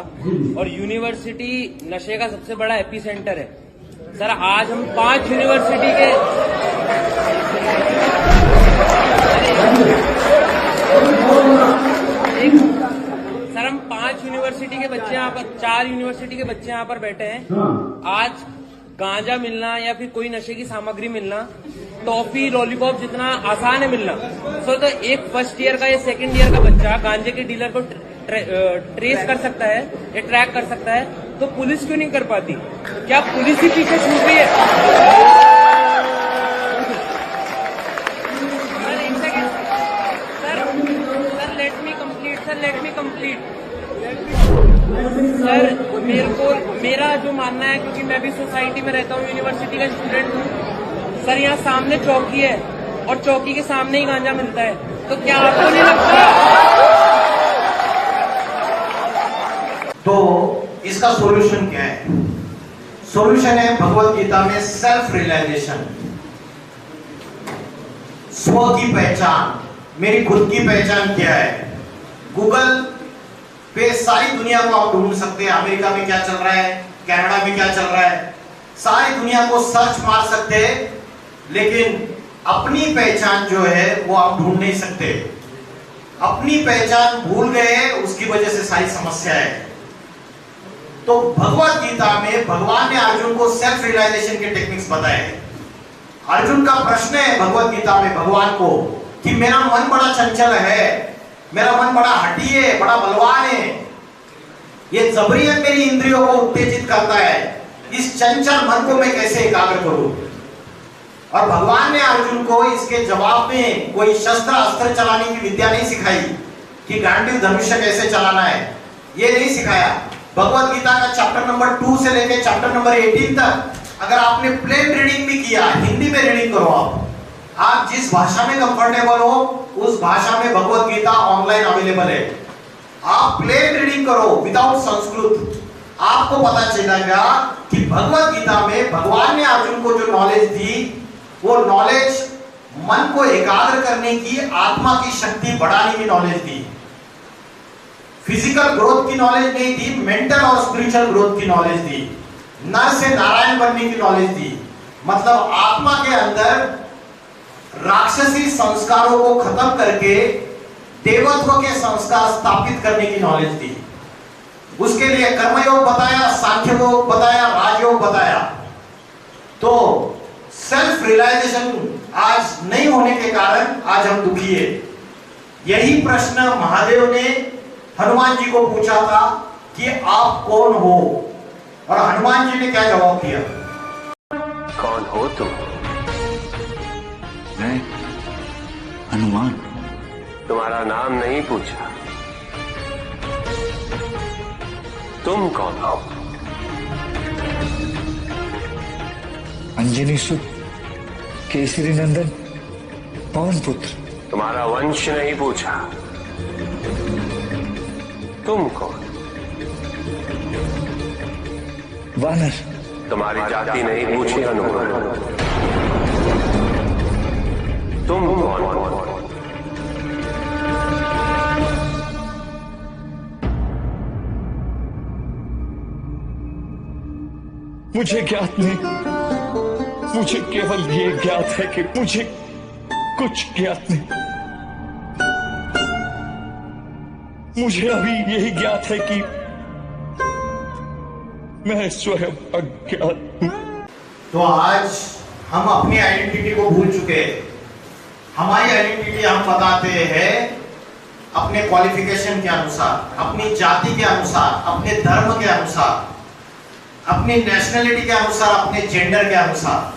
और यूनिवर्सिटी नशे का सबसे बड़ा एपी सेंटर है। सर आज हम 5 यूनिवर्सिटी के सर हम 5 यूनिवर्सिटी के बच्चे यहाँ पर 4 यूनिवर्सिटी के बच्चे यहाँ पर बैठे हैं। आज गांजा मिलना या फिर कोई नशे की सामग्री मिलना, टॉफी लॉलीपॉप जितना आसान है मिलना, तो एक फर्स्ट ईयर का या सेकंड ईयर का बच्चा गांजे के डीलर को ट्रेस कर सकता है या ट्रैक कर सकता है, तो पुलिस क्यों नहीं कर पाती? क्या पुलिस ही पीछे छूट रही है? सर एक second sir let me complete sir मेरा जो मानना है, क्योंकि मैं भी सोसाइटी में रहता हूँ, यूनिवर्सिटी का स्टूडेंट हूँ सर, यहाँ सामने चौकी है और चौकी के सामने ही गांजा मिलता है, तो क्या आपको नहीं लगता? तो इसका सॉल्यूशन क्या है? सॉल्यूशन है भगवत गीता में सेल्फ रियलाइजेशन, स्व की पहचान। मेरी खुद की पहचान क्या है? गूगल पे सारी दुनिया को आप ढूंढ सकते हैं। अमेरिका में क्या चल रहा है, कनाडा में क्या चल रहा है, सारी दुनिया को सर्च मार सकते हैं, लेकिन अपनी पहचान जो है वो आप ढूंढ नहीं सकते। अपनी पहचान भूल गए, उसकी वजह से सारी समस्या है। तो भगवत गीता में भगवान ने अर्जुन को सेल्फ रियलाइजेशन के टेक्निक्स बताए। अर्जुन का प्रश्न है भगवत गीता में भगवान को कि मेरा मन बड़ा चंचल है, मेरा मन बड़ा हठी है, बड़ा बलवान है, ये जबरियत मेरी इंद्रियों को उत्तेजित करता है, इस चंचल मन को मैं कैसे एकाग्र करूं? और भगवान ने अर्जुन को इसके जवाब में कोई शस्त्र अस्त्र चलाने की विद्या नहीं सिखाई कि गांडीव धनुष्य कैसे चलाना है, ये नहीं सिखाया। भगवत गीता का चैप्टर नंबर 2 से लेकर चैप्टर नंबर 18 तक अगर आपने प्लेन रीडिंग भी किया, हिंदी में रीडिंग करो, आप जिस भाषा में कंफर्टेबल हो उस भाषा में भगवत गीता ऑनलाइन अवेलेबल है। आप प्लेन रीडिंग करो विदाउट संस्कृत, आपको पता चलेगा कि भगवत गीता में भगवान ने अर्जुन को जो नॉलेज दी, वो नॉलेज मन को एकाग्र करने की, आत्मा की शक्ति बढ़ाने की नॉलेज दी। फिजिकल ग्रोथ की नॉलेज नहीं दी, मेंटल और स्पिरिचुअल ग्रोथ की नॉलेज दी, नर से नारायण बनने की नॉलेज दी। मतलब आत्मा के अंदर राक्षसी संस्कारों को खत्म करके देवत्व के संस्कार स्थापित करने की नॉलेज दी। उसके लिए कर्मयोग बताया, सांख्य योग बताया, राजयोग बताया। तो सेल्फ रियलाइजेशन आज नहीं होने के कारण आज हम दुखी है। यही प्रश्न महादेव ने हनुमान जी को पूछा था कि आप कौन हो, और हनुमान जी ने क्या जवाब दिया? कौन हो तुम? मैं हनुमान। तुम्हारा नाम नहीं पूछा, तुम कौन हो? अंजनी सुत, केसरी नंदन, पवन पुत्र। तुम्हारा वंश नहीं पूछा, तुम कौन? वानर। तुम्हारी जाति नहीं पूछी हनुमान, तुम कौन? मुझे ज्ञात नहीं, मुझे केवल ये ज्ञात है कि मुझे कुछ ज्ञात नहीं। मुझे अभी यही ज्ञात है कि मैं स्वयं अज्ञात हूं। तो आज हम अपनी आइडेंटिटी को भूल चुके हैं। हमारी आइडेंटिटी हम बताते हैं अपने क्वालिफिकेशन के अनुसार, अपनी जाति के अनुसार, अपने धर्म के अनुसार, अपनी नेशनलिटी के अनुसार, अपने जेंडर के अनुसार।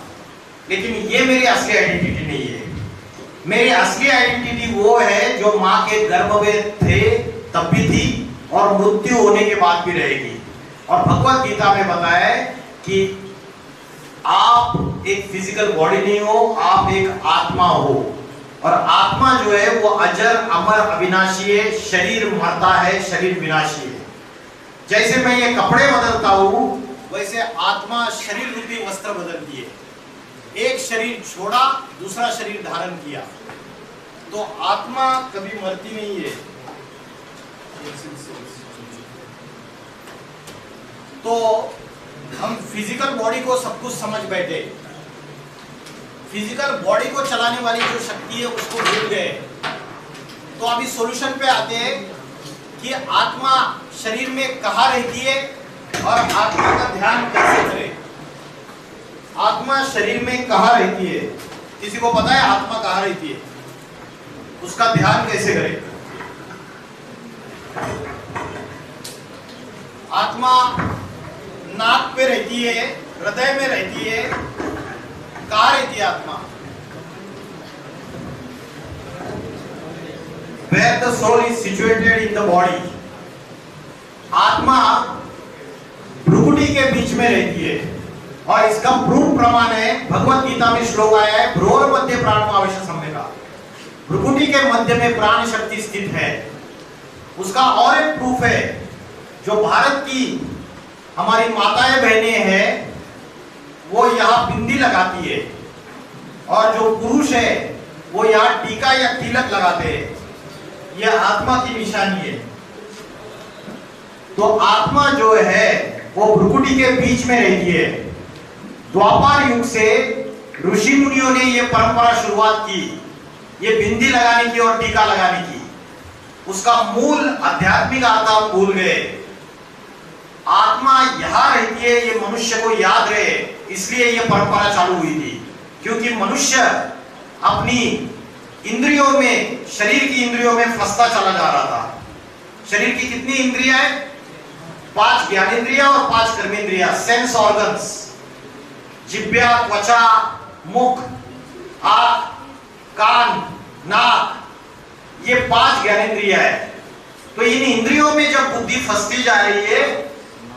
लेकिन ये मेरी असली आइडेंटिटी नहीं है। मेरी असली आइडेंटिटी वो है जो माँ के गर्भ में थे तब भी थी और मृत्यु होने के बाद भी रहेगी। और भगवत गीता में बताया है कि आप एक फिजिकल बॉडी नहीं हो, आप एक आत्मा हो। और आत्मा जो है वो अजर अमर अविनाशी है। शरीर मरता है, शरीर विनाशी है। जैसे मैं ये कपड़े बदलता हूं, वैसे आत्मा शरीर रूपी वस्त्र बदलती है। एक शरीर छोड़ा, दूसरा शरीर धारण किया। तो आत्मा कभी मरती नहीं है। तो हम फिजिकल बॉडी को सब कुछ समझ बैठे, फिजिकल बॉडी को चलाने वाली जो शक्ति है उसको भूल गए। तो अभी सॉल्यूशन पे आते हैं कि आत्मा शरीर में कहाँ रहती है और आत्मा का ध्यान कैसे करें। आत्मा शरीर में कहाँ रहती है? किसी को पता है आत्मा कहाँ रहती है? उसका ध्यान कैसे करें? आत्मा नाक पे रहती है, हृदय में रहती है, कहाँ रहती है आत्मा? Where the soul is situated in the body. आत्मा भ्रुकुटी के बीच में रहती है और इसका प्रूफ प्रमाण है भगवत गीता में श्लोक आया है, भ्रूर मध्य प्राणमावेश सम्यका। भ्रुकुटी के मध्य में प्राण शक्ति स्थित है। उसका और एक प्रूफ है, जो भारत की हमारी माताएं बहनें हैं वो यहाँ बिंदी लगाती है और जो पुरुष है वो यहाँ टीका या तिलक लगाते हैं। यह आत्मा की निशानी है। तो आत्मा जो है वो भ्रुकुटी के बीच में रहती है। द्वापर युग से ऋषि मुनियों ने यह परंपरा शुरुआत की, ये बिंदी लगाने की और टीका लगाने की। उसका मूल आध्यात्मिक अर्थ हम भूल गए। आत्मा यहां रहती है, ये मनुष्य को याद रहे, इसलिए यह परंपरा चालू हुई थी। क्योंकि मनुष्य अपनी इंद्रियों में, शरीर की इंद्रियों में फंसता चला जा रहा था। शरीर की कितनी इंद्रियां हैं? 5 ज्ञानेंद्रियां और 5 कर्मेंद्रियां, सेंस ऑर्गन्स, जिह्वा, त्वचा, मुख, आंख, कान, नाक, ये 5 ज्ञानेंद्रियां है। तो इन इंद्रियों में जब बुद्धि फंसती जा रही है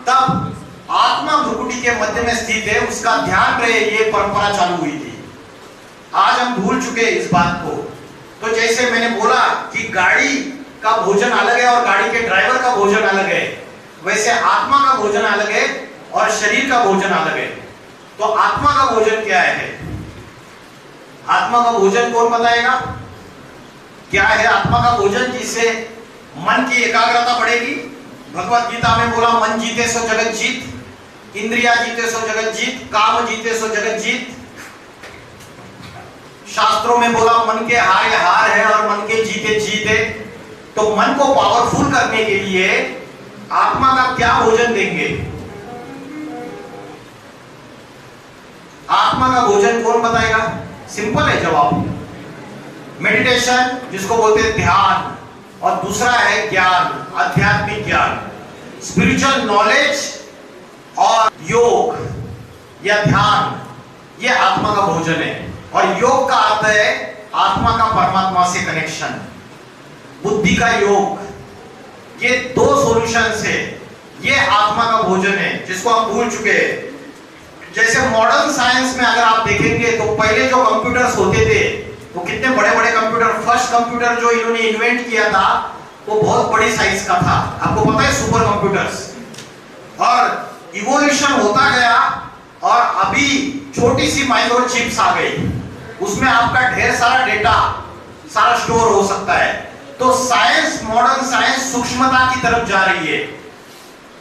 तब आत्मा भ्रुकुटी के मध्य में स्थित है, उसका ध्यान रहे, ये परंपरा चालू हुई थी। आज हम भूल चुके इस बात को। तो जैसे मैंने बोला कि गाड़ी का भोजन अलग है और गाड़ी के ड्राइवर का भोजन अलग है, वैसे आत्मा का भोजन अलग है और शरीर का भोजन अलग है। तो आत्मा का भोजन क्या है? आत्मा का भोजन कौन बताएगा? क्या है आत्मा का भोजन जिससे मन की एकाग्रता बढ़ेगी? भगवत गीता में बोला मन जीते सो जगत जीत, इंद्रिया जीते सो जगत जीत, काम जीते सो जगत जीत। शास्त्रों में बोला मन के हार हार है और मन के जीते जीते। तो मन को पावरफुल करने के लिए आत्मा का क्या भोजन देंगे? आत्मा का भोजन कौन बताएगा? सिंपल है जवाब, मेडिटेशन जिसको बोलते हैं ध्यान, और दूसरा है ज्ञान, आध्यात्मिक ज्ञान, स्पिरिचुअल नॉलेज। और योग या ध्यान, ये आत्मा का भोजन है। और योग का अर्थ है आत्मा का परमात्मा से कनेक्शन, बुद्धि का योग। ये 2 सॉल्यूशंस है, ये आत्मा का भोजन है जिसको हम भूल चुके हैं। जैसे मॉडर्न साइंस में अगर आप देखेंगे तो पहले जो कंप्यूटर्स होते थे वो कितने बड़े बड़े कंप्यूटर, फर्स्ट कंप्यूटर जो इन्होंने इन्वेंट किया था वो बहुत बड़ी साइज का था, आपको पता है, सुपर कंप्यूटर्स। और इवोल्यूशन होता गया और अभी छोटी सी माइक्रो चिप्स आ गई, उसमें आपका ढेर सारा डेटा सारा स्टोर हो सकता है। तो साइंस, मॉडर्न साइंस सूक्ष्मता की तरफ जा रही है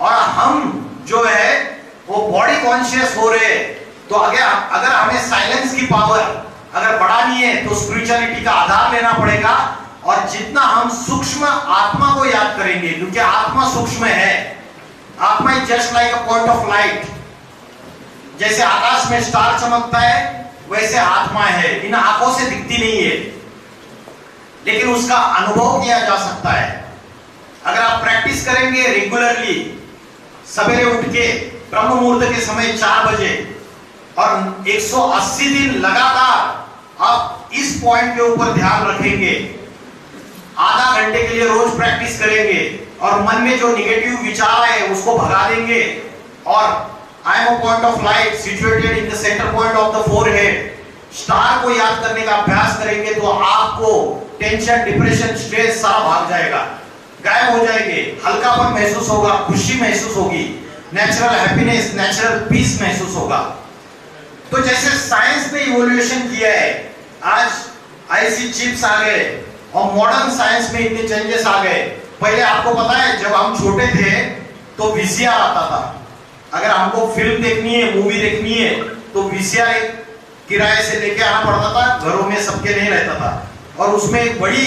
और हम जो है वो बॉडी कॉन्शियस हो रहे हैं। तो अगर हमें साइलेंस की पावर अगर बढ़ानी है तो स्पिरिचुअलिटी का आधार लेना पड़ेगा। और जितना हम सूक्ष्म आत्मा को याद करेंगे, क्योंकि आत्मा सूक्ष्म है, आत्मा is just like a point of light. जैसे आकाश में स्टार चमकता है वैसे आत्मा है, इन आंखों से दिखती नहीं है लेकिन उसका अनुभव किया जा सकता है। अगर आप प्रैक्टिस करेंगे रेगुलरली, सवेरे उठ के ब्रह्म मुहूर्त के समय 4 बजे और 180 दिन लगातार आप इस पॉइंट के ऊपर ध्यान रखेंगे, आधा घंटे के लिए रोज प्रैक्टिस करेंगे और मन में जो निगेटिव विचार है उसको भगा देंगे और I am a point of light situated in the center point of the forehead, star को याद करने का अभ्यास करेंगे तो आपको टेंशन, डिप्रेशन, स्ट्रेस सारा भाग जाएगा, गायब हो जाएंगे, हल्कापन महसूस होगा, खुशी महसूस होगी, नेचुरल हैप्पीनेस, नेचुरल पीस महसूस होगा। तो जैसे साइंस ने इवोल्यूशन किया है, आज ऐसी चिप्स आ गए और मॉडर्न साइंस में इतने चेंजेस आ गए, पहले आपको पता है जब हम छोटे थे तो वीसीआर आता था। अगर हमको फिल्म देखनी है, मूवी देखनी है, तो वीसीआर किराए से लेके आना पड़ता था, घरों में सबके नहीं रहता था। और उसमें एक बड़ी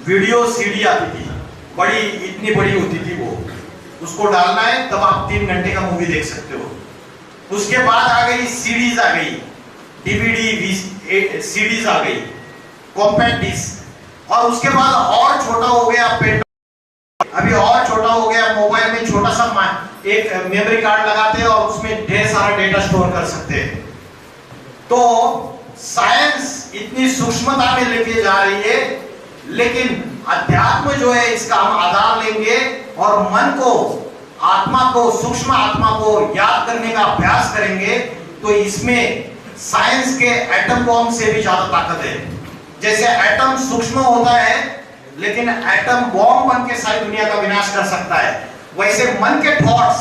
वीडियो सीडी आती थी, बड़ी इतनी बड़ी होती थी वो, उसको डालना है तब आप 3 घंटे का मूवी देख सकते हो। उसके बाद आ गई सीडीज, आ गई डीवीडी सीडीज आ गई, कॉम्पैक्ट डिस्क, और उसके बाद और छोटा हो गया पेन, अभी और छोटा हो गया मोबाइल में छोटा सा एक मेमोरी कार्ड लगाते हैं और उसमें ढेर सारा डेटा स्टोर कर सकते हैं। तो साइंस इतनी सूक्ष्मता में लेके जा रही है, लेकिन अध्यात्म जो है इसका हम आधार लेंगे और मन को, आत्मा को, सूक्ष्म आत्मा को याद करने का अभ्यास करेंगे, तो इसमें साइंस के एटम बॉम्ब से भी ज्यादा ताकत है। जैसे एटम सूक्ष्म होता है लेकिन एटम बॉम्ब बन के सारी दुनिया का विनाश कर सकता है, वैसे मन के थॉट्स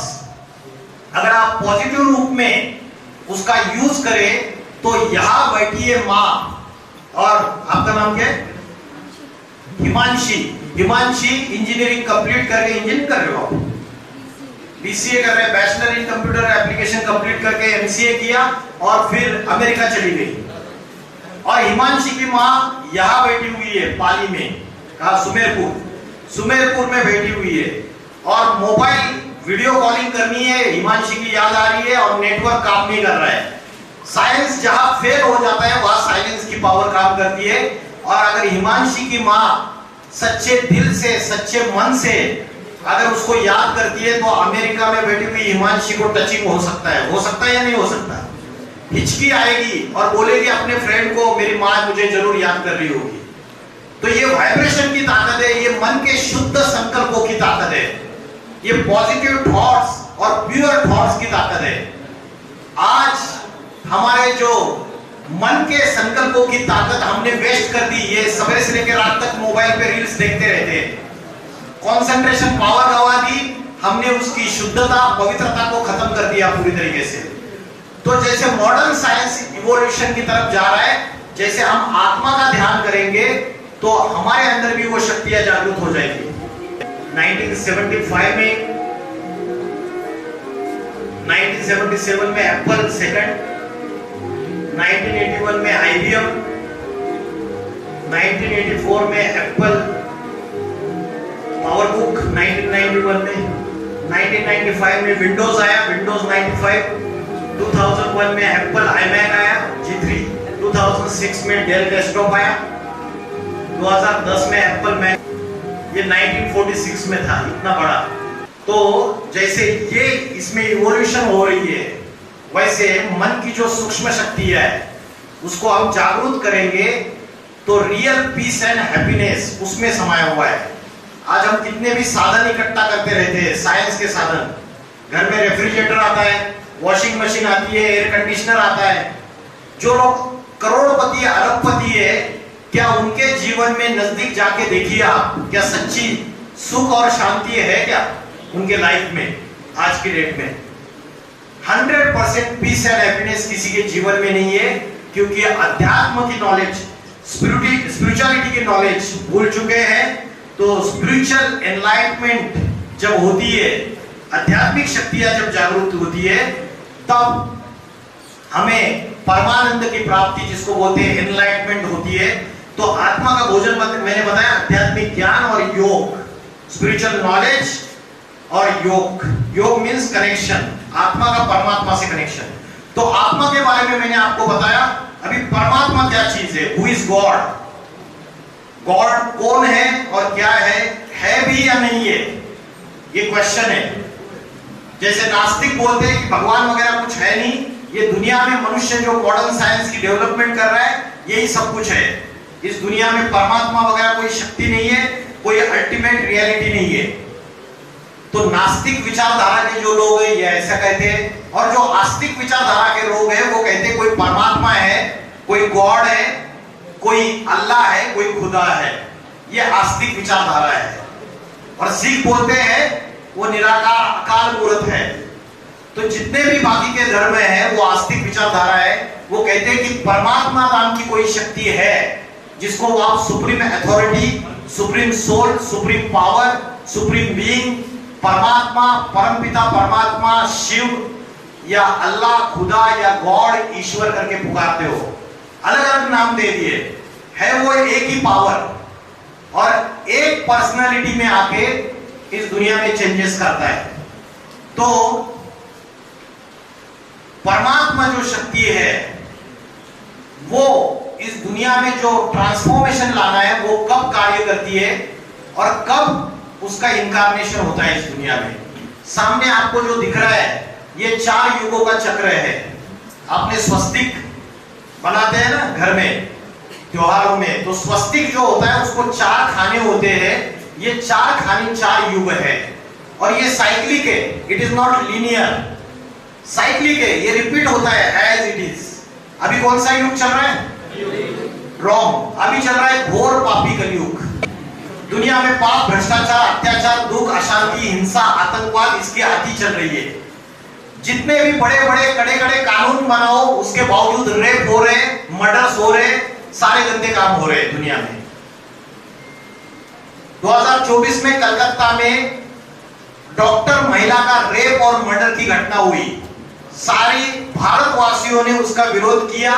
अगर आप पॉजिटिव रूप में उसका यूज करें तो यहां बैठी है मां, और आपका नाम क्या है? हिमांशी। हिमांशी इंजीनियरिंग कंप्लीट करके, इंजीनियरिंग कर रहे हो आप, बीसीए कर रहे हैं, bachelor in computer application complete करके एमसीए किया और फिर अमेरिका चली गई। और हिमांशी की मां यहां बैठी हुई है पाली में, कहा सुमेरपुर में बैठी हुई है, और मोबाइल वीडियो कॉलिंग करनी है, हिमांशी की याद आ रही है और नेटवर्क काम नहीं कर रहा है। साइंस जहां फेल हो जाता है वहां साइलेंस की पावर काम करती है। और अगर हिमांशी की मां सच्चे दिल से, सच्चे मन से अगर उसको याद करती है तो अमेरिका में बैठी हुई हिमांशी को टचिंग हो सकता है या नहीं हो सकता? हिचकी आएगी और बोलेगी अपने फ्रेंड को, मेरी मां मुझे जरूर याद कर रही होगी। तो ये वाइब्रेशन की ताकत है, ये मन के शुद्ध संकल्पों की ताकत है, ये पॉजिटिव थॉट्स और प्योर थॉट्स की ताकत है। आज हमारे जो मन के संकल्पों की ताकत हमने वेस्ट कर दी, ये सवेरे से लेकर रात तक मोबाइल पे रील्स देखते रहते हैं, कंसंट्रेशन पावर गवा दी हमने, उसकी शुद्धता, पवित्रता को खत्म कर दिया पूरी तरीके से। तो जैसे मॉडर्न साइंस इवोल्यूशन की तरफ जा रहा है, जैसे हम आत्मा का ध्यान करेंगे तो हमारे अंदर भी वो शक्तियां जागृत हो जाएगी। 1977 में एप्पल सेकंड, 1981 में IBM, 1984 में एप्पल पावरबुक, 1991 में, 1995 में विंडोज आया, विंडोज 95, 2001 में एप्पल iMac आया G3, 2006 में डेल डेस्कटॉप आया, 2010 में एप्पल मैक, ये 1946 में था, इतना बड़ा। तो जैसे ये इसमें इवोल्यूशन हो रही है, वैसे मन की जो सूक्ष्म शक्ति है उसको हम जागरूक करेंगे तो रियल पीस एंड हैप्पीनेस उसमें समाया हुआ है। आज हम कितने भी साधन इकट्ठा करते रहते हैं, साइंस के साधन, घर में रेफ्रिजरेटर आता है, वॉशिंग मशीन आती है, एयर कंडीशनर आता है। जो लोग करोड़पति, अरबपति है, क्या उनके जीवन में नजदीक जाके देखिए आप, क्या सच्ची सुख और शांति है क्या उनके लाइफ में? आज की डेट में 100% पीस एंड हैप्पीनेस किसी के जीवन में नहीं है, क्योंकि अध्यात्म की नॉलेज, स्पिरिचुअलिटी की नॉलेज भूल चुके हैं। तो स्पिरिचुअल एनलाइटमेंट जब होती है, आध्यात्मिक शक्तियां जब जागरूक होती है, तब हमें परमानंद की प्राप्ति, जिसको बोलते हैं एनलाइटमेंट होती है। तो आत्मा का भोजन मैंने बताया, आध्यात्मिक ज्ञान और योग, स्पिरिचुअल नॉलेज और योग। योग मीन्स कनेक्शन, आत्मा का परमात्मा से कनेक्शन। तो आत्मा के बारे में मैंने आपको बताया। अभी परमात्मा क्या चीज है? Who is God? गॉड कौन है और क्या है भी या नहीं है, ये क्वेश्चन है। जैसे नास्तिक बोलते हैं कि भगवान वगैरह कुछ है नहीं, ये दुनिया में मनुष्य जो मॉडर्न साइंस की डेवलपमेंट कर रहा है, यही सब कुछ है। इस दुनिया में परमात्मा वगैरह कोई शक्ति नहीं है, कोई अल्टीमेट रियलिटी नहीं है। तो नास्तिक विचारधारा के जो लोग हैं ये ऐसा कहते हैं, और जो आस्तिक विचारधारा के लोग हैं वो कहते हैं कोई परमात्मा है, कोई गॉड है, कोई अल्लाह है, कोई खुदा है। ये आस्तिक विचारधारा है। और सिख बोलते हैं वो निराकार अकाल मूर्त है। तो जितने भी बाकी के धर्म है वो आस्तिक विचारधारा है। वो कहते हैं कि परमात्मा नाम की कोई शक्ति है जिसको आप supreme authority, supreme soul, supreme power supreme being, परमात्मा, परमपिता परमात्मा, शिव या अल्लाह, खुदा या गॉड, ईश्वर करके पुकारते हो, अलग अलग नाम दे दिए, है वो एक ही पावर और एक पर्सनालिटी में आके इस दुनिया में चेंजेस करता है। तो परमात्मा जो शक्ति है वो इस दुनिया में जो ट्रांसफॉर्मेशन लाना है वो कब कार्य करती है और कब उसका इनकारनेशन होता है इस दुनिया में। सामने आपको जो दिख रहा है ये 4 युगों का चक्र है। आपने स्वस्तिक बनाते हैं ना घर में त्योहारों में, तो स्वस्तिक जो होता है उसको 4 खाने होते हैं। ये 4 खाने 4 युग है और ये साइक्लिक है, it is not linear, cyclic है, ये रिपीट होता है एज इट इज। अभी कौन सा युग चल रहा है? रॉन्ग। अभी चल रहा है घोर पापी कलयुग। दुनिया में पाप, भ्रष्टाचार, अत्याचार, दुख, अशांति, हिंसा, आतंकवाद इसकी आती चल रही है। जितने भी बड़े बड़े कड़े कड़े कानून बनाओ उसके बावजूद रेप हो रहे, मर्डर्स हो रहे, सारे गंदे काम हो रहे हैं दुनिया में। 2024 में कलकत्ता में डॉक्टर महिला का रेप और मर्डर की घटना हुई। सारी भारतवासियों ने उसका विरोध किया,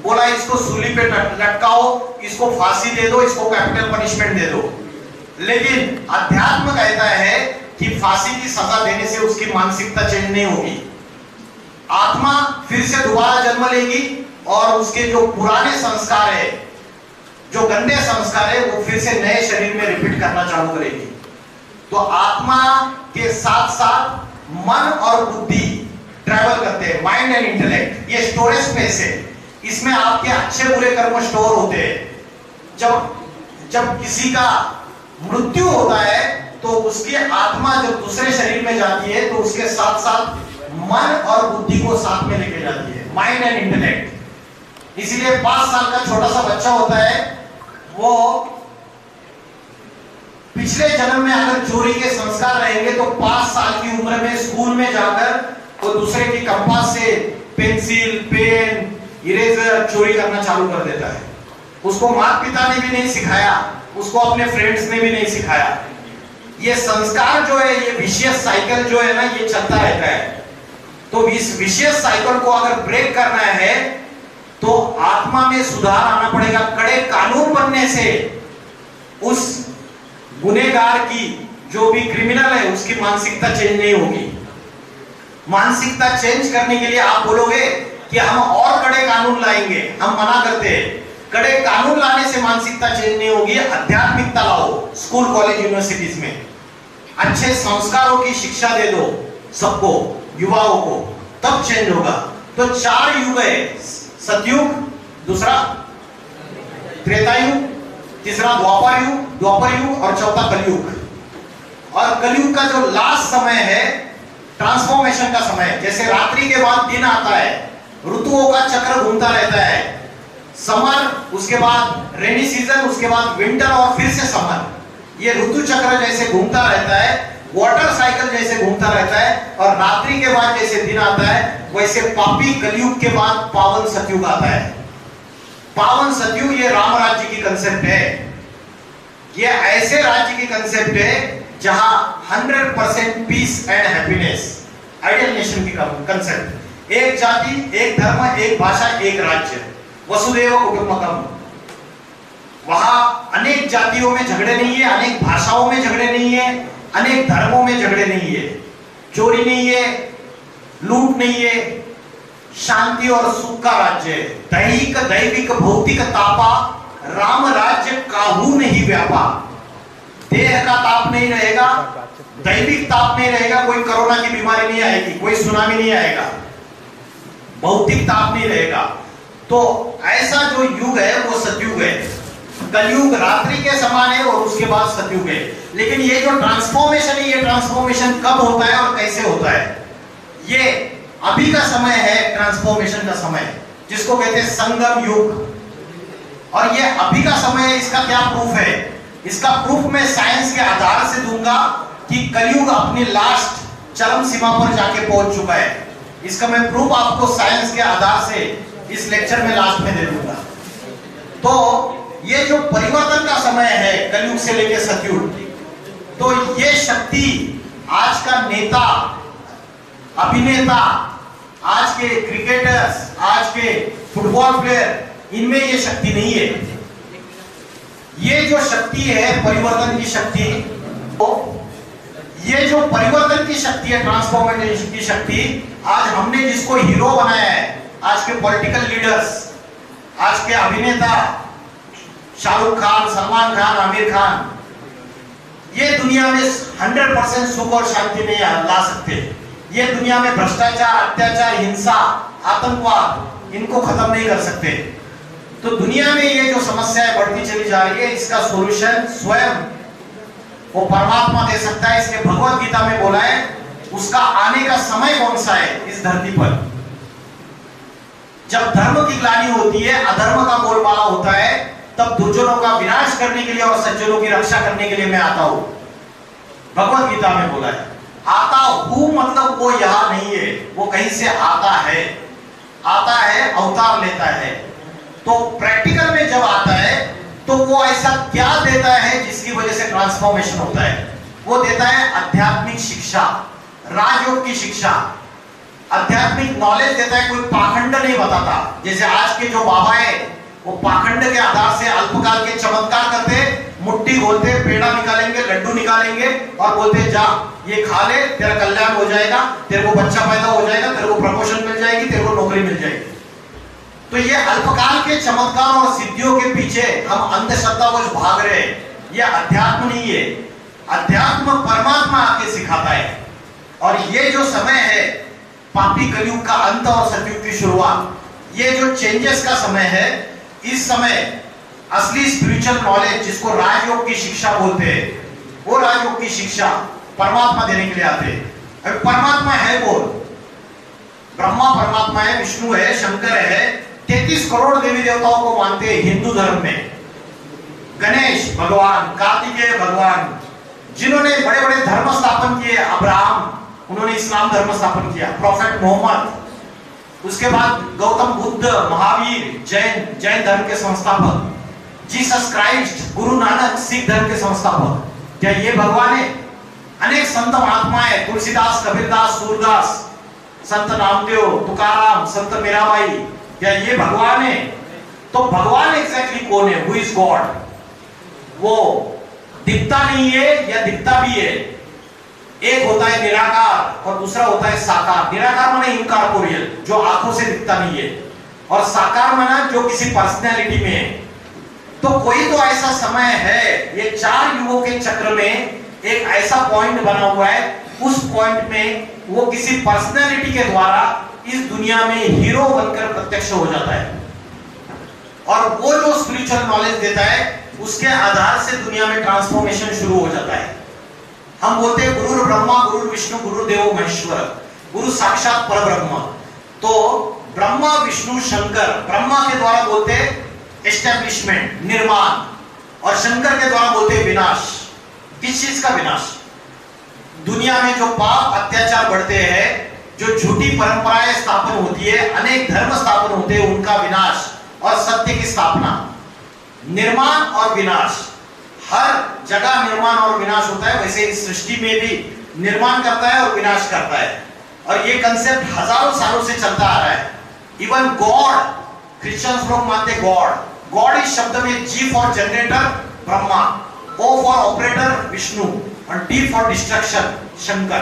बोला इसको सूली पे लटकाओ, इसको फांसी दे दो, इसको कैपिटल पनिशमेंट दे दो। लेकिन अध्यात्म कहता है कि फांसी की सजा देने से उसकी मानसिकता चेंज नहीं होगी, आत्मा फिर से दोबारा जन्म लेगी और उसके जो पुराने संस्कार है, जो गंदे संस्कार है, वो फिर से नए शरीर में रिपीट करना चालू करेगी। तो आत्मा के साथ साथ मन और बुद्धि ट्रैवल करते हैं, माइंड एंड इंटेलेक्ट, ये स्टोरेज स्पेस है, इसमें आपके अच्छे बुरे कर्म स्टोर होते हैं। जब किसी का मृत्यु होता है तो उसकी आत्मा जब दूसरे शरीर में जाती है तो उसके साथ साथ मन और बुद्धि को साथ में लेके जाती है, माइंड एंड इंटेलेक्ट। इसीलिए 5 साल का छोटा सा बच्चा होता है, वो पिछले जन्म में अगर चोरी के संस्कार रहेंगे तो 5 साल की उम्र में स्कूल में जाकर वो दूसरे की कंपास से पेंसिल, पेन, इरेजर चोरी करना चालू कर देता है। उसको माता पिता ने भी नहीं सिखाया, उसको अपने फ्रेंड्स ने भी नहीं सिखाया। ये संस्कार जो है, ये विशियस साइकिल जो है ना, ये चलता रहता है। तो इस विशियस साइकिल को अगर ब्रेक करना है तो आत्मा में सुधार आना पड़ेगा। कड़े कानून बनने से उस गुनहगार की, जो भी क्रिमिनल है, उसकी मानसिकता चेंज नहीं होगी। मानसिकता चेंज करने के लिए आप बोलोगे कि हम और कड़े कानून लाएंगे, हम मना करते हैं। कड़े कानून लाने से मानसिकता चेंज नहीं होगी। आध्यात्मिकता लाओ स्कूल, कॉलेज, यूनिवर्सिटीज में, अच्छे संस्कारों की शिक्षा दे दो सबको, युवाओं को, तब चेंज होगा। तो 4 युग है, सतयुग, दूसरा त्रेता युग, तीसरा द्वापर युग और चौथा कलयुग। और कलयुग का जो लास्ट समय है ट्रांसफॉर्मेशन का समय। जैसे रात्रि के बाद दिन आता है, ऋतुओं का चक्र घूमता रहता है, समर, उसके बाद रेनी सीजन, उसके बाद विंटर और फिर से समर। ये ऋतु चक्र जैसे घूमता रहता है, वाटर साइकिल जैसे घूमता रहता है, और रात्रि के बाद जैसे दिन आता है वैसे पापी कलयुग के बाद पावन सतयुग आता है। पावन सतयुग ये राम राज्य की कंसेप्ट है। ये ऐसे राज्य की कंसेप्ट है जहां 100% peace and happiness, ideal nation की कंसेप्ट, एक जाति, एक धर्म, एक भाषा, एक राज्य, वसुदेव कुटुंबकम। वहां अनेक जातियों में झगड़े नहीं है, अनेक भाषाओं में झगड़े नहीं है, अनेक धर्मों में झगड़े नहीं है, चोरी नहीं है, लूट नहीं है, शांति और सुख का राज्य है। दैहिक दैविक भौतिक तापा राम राज्य काहू नहीं व्यापा। देह का ताप नहीं रहेगा, दैविक ताप नहीं रहेगा, कोई कोरोना की बीमारी नहीं आएगी, कोई सुनामी नहीं आएगा, भौतिक ताप नहीं रहेगा। तो ऐसा जो युग है वो सतयुग है। कलयुग रात्रि के समान है और उसके बाद सतयुग है। लेकिन ये जो ट्रांसफॉर्मेशन है, ये ट्रांसफॉर्मेशन कब होता है और कैसे होता है? ये अभी का समय है, ट्रांसफॉर्मेशन का समय, जिसको कहते हैं संगम युग। और ये अभी का समय है, इसका क्या प्रूफ है? इसका प्रूफ मैं साइंस के आधार से दूंगा कि कलयुग अपनी लास्ट चरम सीमा पर जाके पहुंच चुका है। इसका मैं प्रूफ आपको साइंस के आधार से इस लेक्चर में लास्ट में दे दूंगा। तो ये जो परिवर्तन का समय है कलयुग से लेकर सतयुग, तो ये शक्ति आज का नेता, अभिनेता, आज के क्रिकेटर्स, आज के फुटबॉल प्लेयर, इनमें ये शक्ति नहीं है। ये जो शक्ति है परिवर्तन की शक्ति, तो ये जो परिवर्तन की शक्ति है, ट्रांसफॉर्मेशन की शक्ति, आज हमने जिसको हीरो बनाया है, आज के पॉलिटिकल लीडर्स, आज के अभिनेता शाहरुख खान, सलमान खान, आमिर खान, ये दुनिया में 100% सुख और शांति नहीं ला सकते। ये दुनिया में भ्रष्टाचार, अत्याचार, हिंसा, आतंकवाद, इनको खत्म नहीं कर सकते। तो दुनिया में ये जो समस्याएं बढ़ती चली जा रही है, इसका सॉल्यूशन स्वयं वो परमात्मा दे सकता है। इसके भगवत गीता में बोला है, उसका आने का समय कौन सा है इस धरती पर? जब धर्म की ग्लानि होती है, अधर्म का बोलबाला होता है, तब दुर्जनों का विनाश करने के लिए और सज्जनों की रक्षा करने के लिए मैं आता हूं। भगवत गीता में बोला है। आता हूं मतलब वो यहां नहीं है, वो कहीं से आता है, अवतार लेता है। तो प्रैक्टिकल में जब आता है तो वो ऐसा क्या देता है जिसकी वजह से ट्रांसफॉर्मेशन होता है? वो देता है आध्यात्मिक शिक्षा, राजयोग की शिक्षा, आध्यात्मिक नॉलेज देता है। कोई पाखंड नहीं बताता। जैसे आज के जो बाबा है, वो पाखंड के आधार से अल्पकाल के चमत्कार करते, मुट्ठी खोलते, पेड़ा निकालेंगे, लड्डू निकालेंगे और बोलते जा ये खा ले, तेरा कल्याण हो जाएगा, तेरे को बच्चा पैदा हो जाएगा, तेरे को प्रमोशन मिल जाएगी, तेरे को नौकरी मिल जाएगी। तो ये अल्पकाल के चमत्कार और सिद्धियों के पीछे हम अंधश्रद्धावश भाग रहे हैं। ये अध्यात्म नहीं है। अध्यात्म परमात्मा आके सिखाता है। और ये जो समय है, पापी कलयुग का अंत और सतयुग की शुरुआत, ये जो चेंजेस का समय है, इस समय असली स्पिरिचुअल नॉलेज, जिसको राजयोग की शिक्षा बोलते हैं, वो राजयोग की शिक्षा परमात्मा देने के लिए आते हैं। अब परमात्मा है कौन? ब्रह्मा परमात्मा है, विष्णु है, शंकर है, 33 करोड़ देवी देवताओं को मानते हैं हिंदू धर्म में। गणेश भगवान, कार्तिकेय भगवान, जिन्होंने बड़े बड़े धर्म स्थापन किए, अब्राहम, उन्होंने इस्लाम धर्म स्थापन किया, प्रॉफेट मोहम्मद, उसके बाद गौतम बुद्ध, महावीर, जैन धर्म के संस्थापक, जीसस क्राइस्ट, गुरु नानक, सिख धर्म के संस्थापक, क्या ये भगवान है? अनेक संत महात्माएं, तुलसीदास, कबीरदास, सूरदास, संत नामदेव, तुकाराम, संत मीराबाई, क्या ये भगवान है? तो भगवान एग्जैक्टली कौन है? Who is God? वो दिखता नहीं है या दिखता भी है। एक होता है निराकार और दूसरा होता है साकार। निराकार माने इनकॉर्पोरियल, जो आंखों से दिखता नहीं है, और साकार माना जो किसी पर्सनैलिटी में है। तो कोई तो ऐसा समय है, ये 4 युगों के चक्र में एक ऐसा पॉइंट बना हुआ है, उस पॉइंट में वो किसी पर्सनैलिटी के द्वारा इस दुनिया में हीरो बनकर प्रत्यक्ष हो जाता है। और वो जो स्पिरिचुअल नॉलेज देता है, उसके आधार से दुनिया में ट्रांसफॉर्मेशन शुरू हो जाता है। हम बोलते हैं गुरु ब्रह्मा, गुरु विष्णु, गुरु देवो महेश्वर, गुरु साक्षात परब्रह्म। तो ब्रह्मा, विष्णु, शंकर, ब्रह्मा के द्वारा बोलते एस्टैब्लिशमेंट, निर्माण, और शंकर के द्वारा बोलते विनाश। किस चीज का विनाश? दुनिया में जो पाप अत्याचार बढ़ते हैं, जो झूठी परंपराएं स्थापन होती है, अनेक धर्म स्थापन होते हैं, उनका विनाश और सत्य की स्थापना। निर्माण और विनाश, हर जगह निर्माण और विनाश होता है, वैसे इस सृष्टि में भी निर्माण करता है और विनाश करता है। और ये कंसेप्ट हजारों सालों से चलता आ रहा है। इवन गॉड, क्रिश्चियंस लोग मानते गॉड इस शब्द में G for generator Brahma, O for operator Vishnu और डी फॉर डिस्ट्रक्शन शंकर।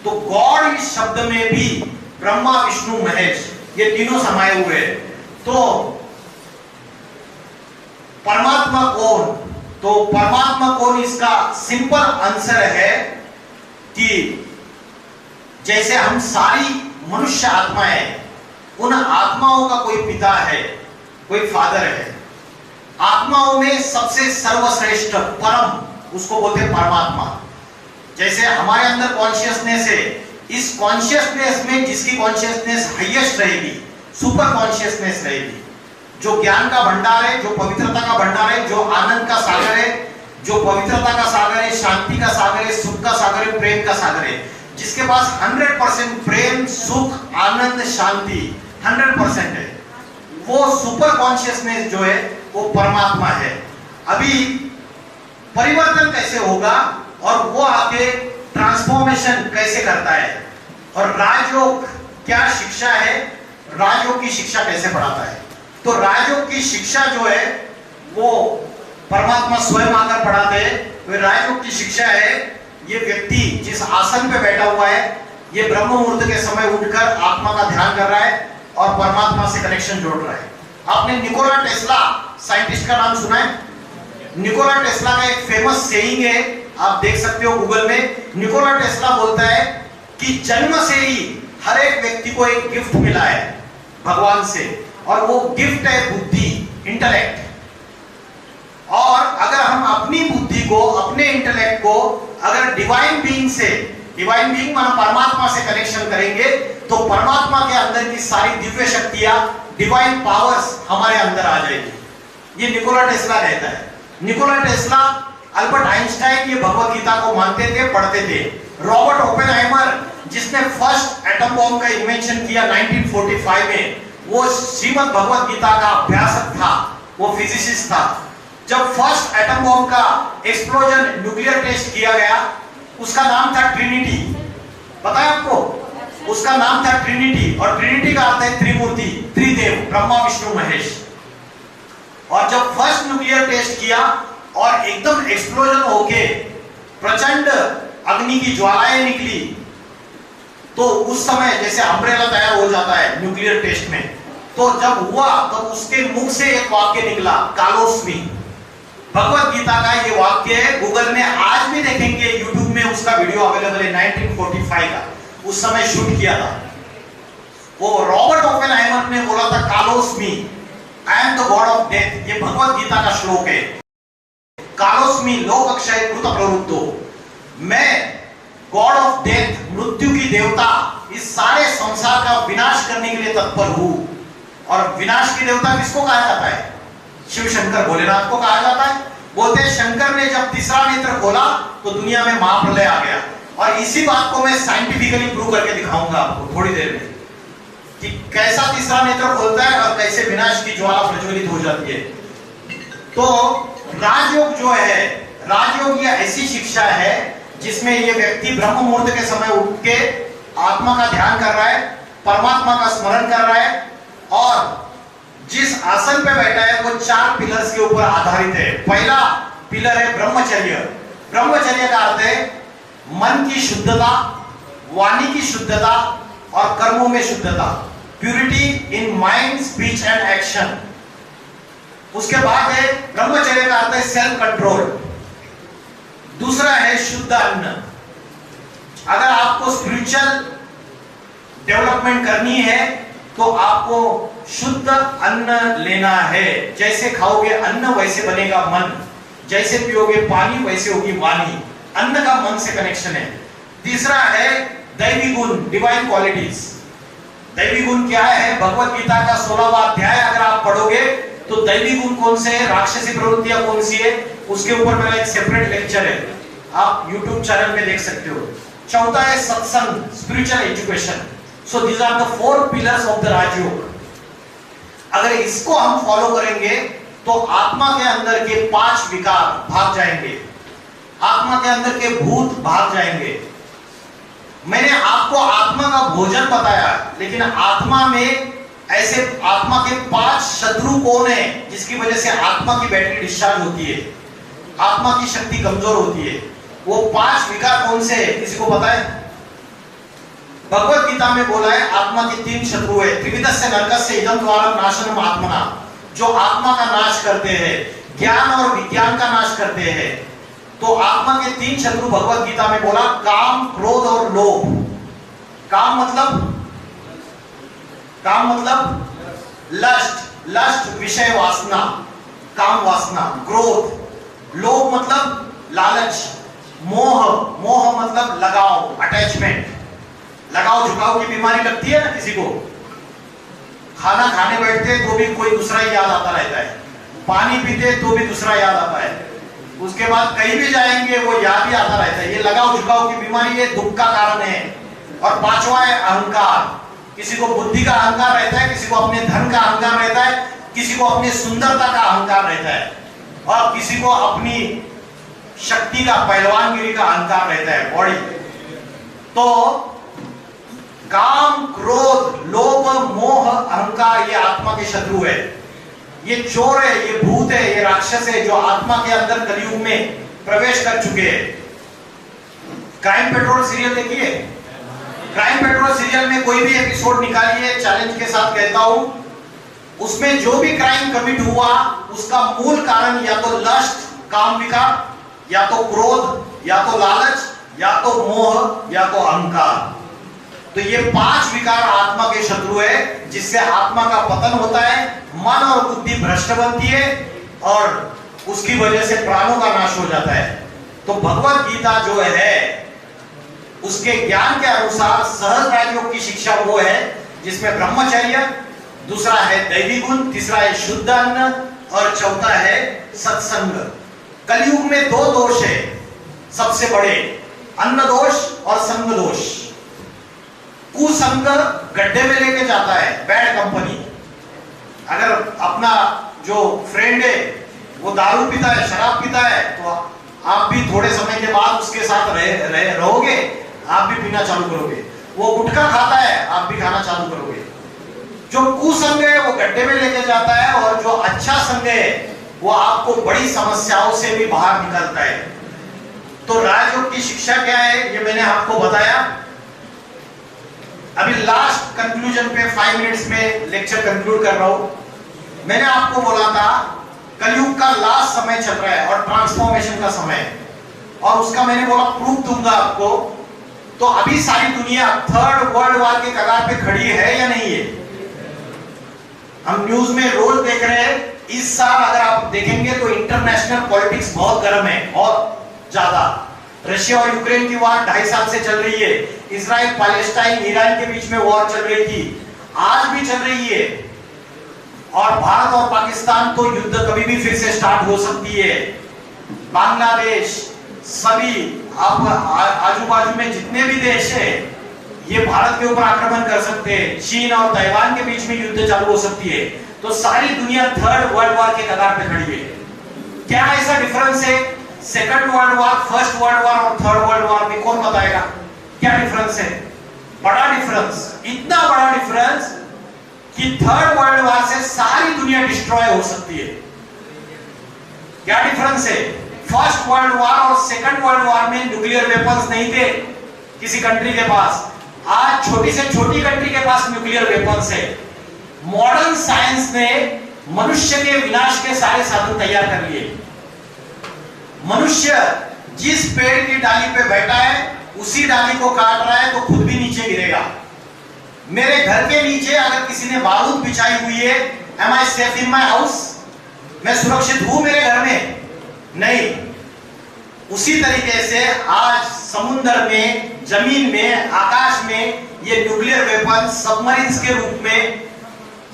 तो गॉड इस शब्द में भी ब्रह्मा, विष्णु, महेश, ये तीनों समाये हुए हैं। तो परमात्मा कौन? तो परमात्मा कौन, इसका सिंपल आंसर है कि जैसे हम सारी मनुष्य आत्माएं, उन आत्माओं का कोई पिता है, कोई फादर है। आत्माओं में सबसे सर्वश्रेष्ठ परम, उसको बोलते हैं परमात्मा। जैसे हमारे अंदर कॉन्शियसनेस है, इस कॉन्शियसनेस में जिसकी कॉन्शियसनेस हाईएस्ट रहेगी, सुपर कॉन्शियसनेस रहेगी, जो ज्ञान का भंडार है, जो पवित्रता का भंडार है, जो आनंद का सागर है, जो पवित्रता का सागर है, शांति का सागर है, सुख का सागर है, प्रेम का सागर है, जिसके पास 100% प्रेम, सुख, आनंद, शांति 100% है, वो सुपर कॉन्शियसनेस जो है वो परमात्मा है। अभी परिवर्तन कैसे होगा? और वो आके ट्रांसफॉर्मेशन कैसे करता है, और राजयोग क्या शिक्षा है, राजयोग की शिक्षा कैसे पढ़ाता है। तो राजयोग की शिक्षा जो है वो परमात्मा स्वयं आकर पढ़ाते हैं। वे राजयोग की शिक्षा है, ये व्यक्ति जिस आसन पे बैठा हुआ है ये ब्रह्म मुहूर्त के समय उठकर आत्मा का ध्यान कर रहा है और परमात्मा से कनेक्शन जोड़ रहा है। आपने निकोला टेस्ला साइंटिस्ट का नाम सुना है? निकोला टेस्ला का एक फेमस सेइंग है, आप देख सकते हो गूगल में। निकोला टेस्ला बोलता है कि जन्म से ही हर एक व्यक्ति को एक गिफ्ट मिला है भगवान से, और वो गिफ्ट है बुद्धि, इंटेलेक्ट। और अगर हम अपनी बुद्धि को, अपने इंटेलेक्ट को अगर डिवाइन बीइंग से, डिवाइन बीइंग माना परमात्मा से कनेक्शन करेंगे तो परमात्मा के अंदर की सारी दिव्य शक्तियां, डिवाइन पावर्स हमारे अंदर आ जाएगी। ये निकोला टेस्ला कहता है। निकोला टेस्ला, अल्बर्ट आइंस्टाइन ये भगवत गीता को मानते थे, पढ़ते थे। रॉबर्ट ओपेनहाइमर जिसने फर्स्ट एटम बॉम्ब का इन्वेंशन किया 1945 में, वो श्रीमद् भगवत गीता का अभ्यासक था, वो फिजिसिस्ट था। जब फर्स्ट एटम बॉम्ब का एक्सप्लोजन, न्यूक्लियर टेस्ट किया गया, उसका नाम था ट्रिनिटी। पता है आपको? उसका नाम था ट्रिनिटी, और ट्रिनिटी का अर्थ है त्रिमूर्ति, त्रिदेव, ब्रह्मा विष्णु महेश। और जब फर्स्ट न्यूक्लियर टेस्ट किया और एकदम एक्सप्लोजन होके प्रचंड अग्नि की ज्वालाएं निकली, तो उस समय जैसे अम्ब्रेला तैयार हो जाता है न्यूक्लियर टेस्ट में, तो जब हुआ तो उसके मुख से एक वाक्य निकला, कालोस्मी। भगवत गीता का ये वाक्य है, गूगल में आज भी देखेंगे, यूट्यूब में उसका वीडियो अवेलेबल है, 1945 का, उस समय शूट किया था। वो रॉबर्ट ओपेनहाइमर ने बोला था, कालोस्मी, I am the god of death. ये भगवत गीता का श्लोक है। कालोस्मी लोक अक्षय कृत प्रवृत्तो, मैं गॉड ऑफ डेथ, मृत्यु की देवता, इस सारे संसार का विनाश करने के लिए तत्पर हूं। और विनाश की देवता किसको कहा जाता है? शिव शंकर भोलेनाथ को कहा जाता है। बोलते हैं शंकर ने जब तीसरा नेत्र खोला तो दुनिया में महाप्रलय आ गया। और इसी बात को मैं साइंटिफिकली प्रूव करके दिखाऊंगा आपको थोड़ी देर में, कि कैसा तीसरा नेत्र खोलता है और कैसे विनाश की ज्वाला प्रज्वलित हो जाती है। तो राजयोग जो है, राजयोग ये ऐसी शिक्षा है जिसमें ये व्यक्ति ब्रह्म मुहूर्त के समय उठ के आत्मा का ध्यान कर रहा है, परमात्मा का स्मरण कर रहा है, और जिस आसन पे बैठा है वो 4 पिलर्स के ऊपर आधारित है। पहला पिलर है ब्रह्मचर्य। ब्रह्मचर्य का अर्थ है मन की शुद्धता, वाणी की शुद्धता और कर्मों में शुद्धता, purity in mind, speech and action. उसके बाद है ब्रह्मचर्य का अर्थ है सेल्फ कंट्रोल। दूसरा है शुद्ध अन्न। अगर आपको स्पिरिचुअल डेवलपमेंट करनी है तो आपको शुद्ध अन्न लेना है। जैसे खाओगे अन्न वैसे बनेगा मन, जैसे पियोगे पानी वैसे होगी वाणी। अन्न का मन से कनेक्शन है। तीसरा है दैवी गुण, डिवाइन क्वालिटीज। दैवी गुण क्या है? भगवत गीता का 16वां अध्याय अगर आप पढ़ोगे तो दैवी गुण कौन से है, राक्षसी प्रवृत्तियां कौन सी है, उसके ऊपर मेरा एक सेपरेट लेक्चर है, आप YouTube चैनल में देख सकते हो। चौथा है सत्संग, spiritual education. So these are the 4 pillars of the Rajyoga. अगर इसको हम फॉलो करेंगे तो आत्मा के अंदर के 5 विकार भाग जाएंगे, आत्मा के अंदर के भूत भाग जाएंगे। मैंने आपको आत्मा का भोजन बताया, लेकिन आत्मा में ऐसे आत्मा के 5 शत्रु कौन है जिसकी वजह से आत्मा की बैटरी डिस्चार्ज होती है, आत्मा की शक्ति कमजोर होती है। वो 5 विकार कौन से है, किसी को पता है? भगवत गीता में बोला है आत्मा के 3 शत्रु है। त्रिविधस्य नरकस्य इदं द्वारम नाशनम आत्मना, जो आत्मा का नाश करते हैं, ज्ञान और विज्ञान का नाश करते हैं। तो आत्मा के 3 शत्रु भगवत गीता में बोला, काम, क्रोध और लोभ। काम मतलब लस्ट, लस्ट विषय वासना, काम वासना। क्रोध, लोभ मतलब लालच, मोह, मोह मतलब लगाव, अटैचमेंट। लगाव झुकाव की बीमारी लगती है ना किसी को, खाना खाने बैठते तो भी कोई दूसरा ही याद आता रहता है, पानी पीते तो भी दूसरा याद आता है, उसके बाद कहीं भी जाएंगे वो याद ही आता रहता है। ये लगाव झुकाव की बीमारी, ये दुख का कारण है। और 5वां है अहंकार। किसी को बुद्धि का अहंकार रहता है, किसी को अपने धन का अहंकार रहता है, किसी को अपनी सुंदरता का अहंकार रहता है, और किसी को अपनी शक्ति का, पहलवानगिरी का अहंकार रहता है, बॉडी। तो काम, क्रोध, लोभ, मोह, अहंकार ये आत्मा के शत्रु है। ये चोर है, ये भूत है, ये राक्षस है जो आत्मा के अंदर कलयुग में प्रवेश कर चुके हैं। क्राइम पेट्रोल सीरियल देखिए, क्राइम पेट्रोल सीरियल में कोई भी एपिसोड निकालिए, चैलेंज के साथ कहता हूं, उसमें जो भी क्राइम कमिट हुआ उसका मूल कारण या तो लस्ट, काम विकार, या तो क्रोध, या तो लालच, या तो मोह, या तो अहंकार। तो ये 5 विकार आत्मा के शत्रु है, जिससे आत्मा का पतन होता है, मन और बुद्धि भ्रष्ट बनती है और उसकी वजह से प्राणों का नाश हो जाता है। तो भगवत गीता जो है उसके ज्ञान के अनुसार सहज राजयोग की शिक्षा वो है जिसमें ब्रह्मचर्य, दूसरा है दैवी गुण, तीसरा है शुद्ध अन्न और चौथा है सत्संग। कलयुग में 2 दोष है सबसे बड़े, अन्न दोष और संग दोष। कुसंग गड्ढे में लेके जाता है, बैड कंपनी। अगर अपना जो फ्रेंड है वो दारू पीता है, शराब पीता है, तो आप भी थोड़े समय के बाद उसके साथ रहोगे, आप भी पीना चालू करोगे। वो गुटखा खाता है, आप भी खाना चालू करोगे। जो कुसंग है वो गड्ढे में लेके जाता है और जो अच्छा संग है वो आपको बड़ी समस्याओं से भी बाहर निकालता है। तो राजयोग की शिक्षा क्या है ये मैंने आपको बताया। अभी लास्ट कंक्लूजन पे 5 मिनट्स में लेक्चर कंक्लूड कर रहा हूं। मैंने आपको बोला था कलयुग का लास्ट समय चल रहा है और ट्रांसफॉर्मेशन का समय, और उसका मैंने बोला प्रूफ दूंगा आपको। तो अभी सारी दुनिया 3rd वर्ल्ड वॉर के कगार पे खड़ी है या नहीं है? हम न्यूज में रोज देख रहे हैं। इस साल अगर आप देखेंगे तो इंटरनेशनल पॉलिटिक्स बहुत गर्म है, बहुत ज्यादा। रशिया और यूक्रेन की वॉर 2.5 साल से चल रही है। इजराइल, पैलेस्टाइन, ईरान के बीच में वॉर चल रही थी, आज भी चल रही है। और भारत और पाकिस्तान तो युद्ध कभी भी फिर से स्टार्ट हो सकती है। बांग्लादेश, सभी आजू बाजू में जितने भी देश है ये भारत के ऊपर आक्रमण कर सकते हैं। चीन और ताइवान के बीच में युद्ध चालू हो सकती है। तो सारी दुनिया 3rd वर्ल्ड वॉर के कगार पे खड़ी है। क्या ऐसा डिफरेंस है 2nd world war, 1st world war और 3rd वर्ल्ड वॉर में? कौन बताएगा क्या डिफरेंस है? बड़ा डिफरेंस, इतना बड़ा डिफरेंस कि 3rd वर्ल्ड वॉर से सारी दुनिया डिस्ट्रॉय हो सकती है। क्या डिफरेंस है? 1st वर्ल्ड वॉर और 2nd वर्ल्ड वॉर में न्यूक्लियर वेपन्स नहीं थे किसी कंट्री के पास। आज छोटी से छोटी कंट्री के पास न्यूक्लियर वेपन्स है। मॉडर्न साइंस ने मनुष्य के विनाश के सारे साधन तैयार कर लिए। मनुष्य जिस पेड़ की डाली पे बैठा है उसी डाली को काट रहा है तो खुद भी नीचे गिरेगा। मेरे घर के नीचे अगर किसी ने बारूद बिछाई हुई है, am I safe in my house? मैं सुरक्षित हूं मेरे घर में? नहीं। उसी तरीके से आज समुद्र में, जमीन में, आकाश में ये न्यूक्लियर वेपन्स सबमरीन्स के रूप में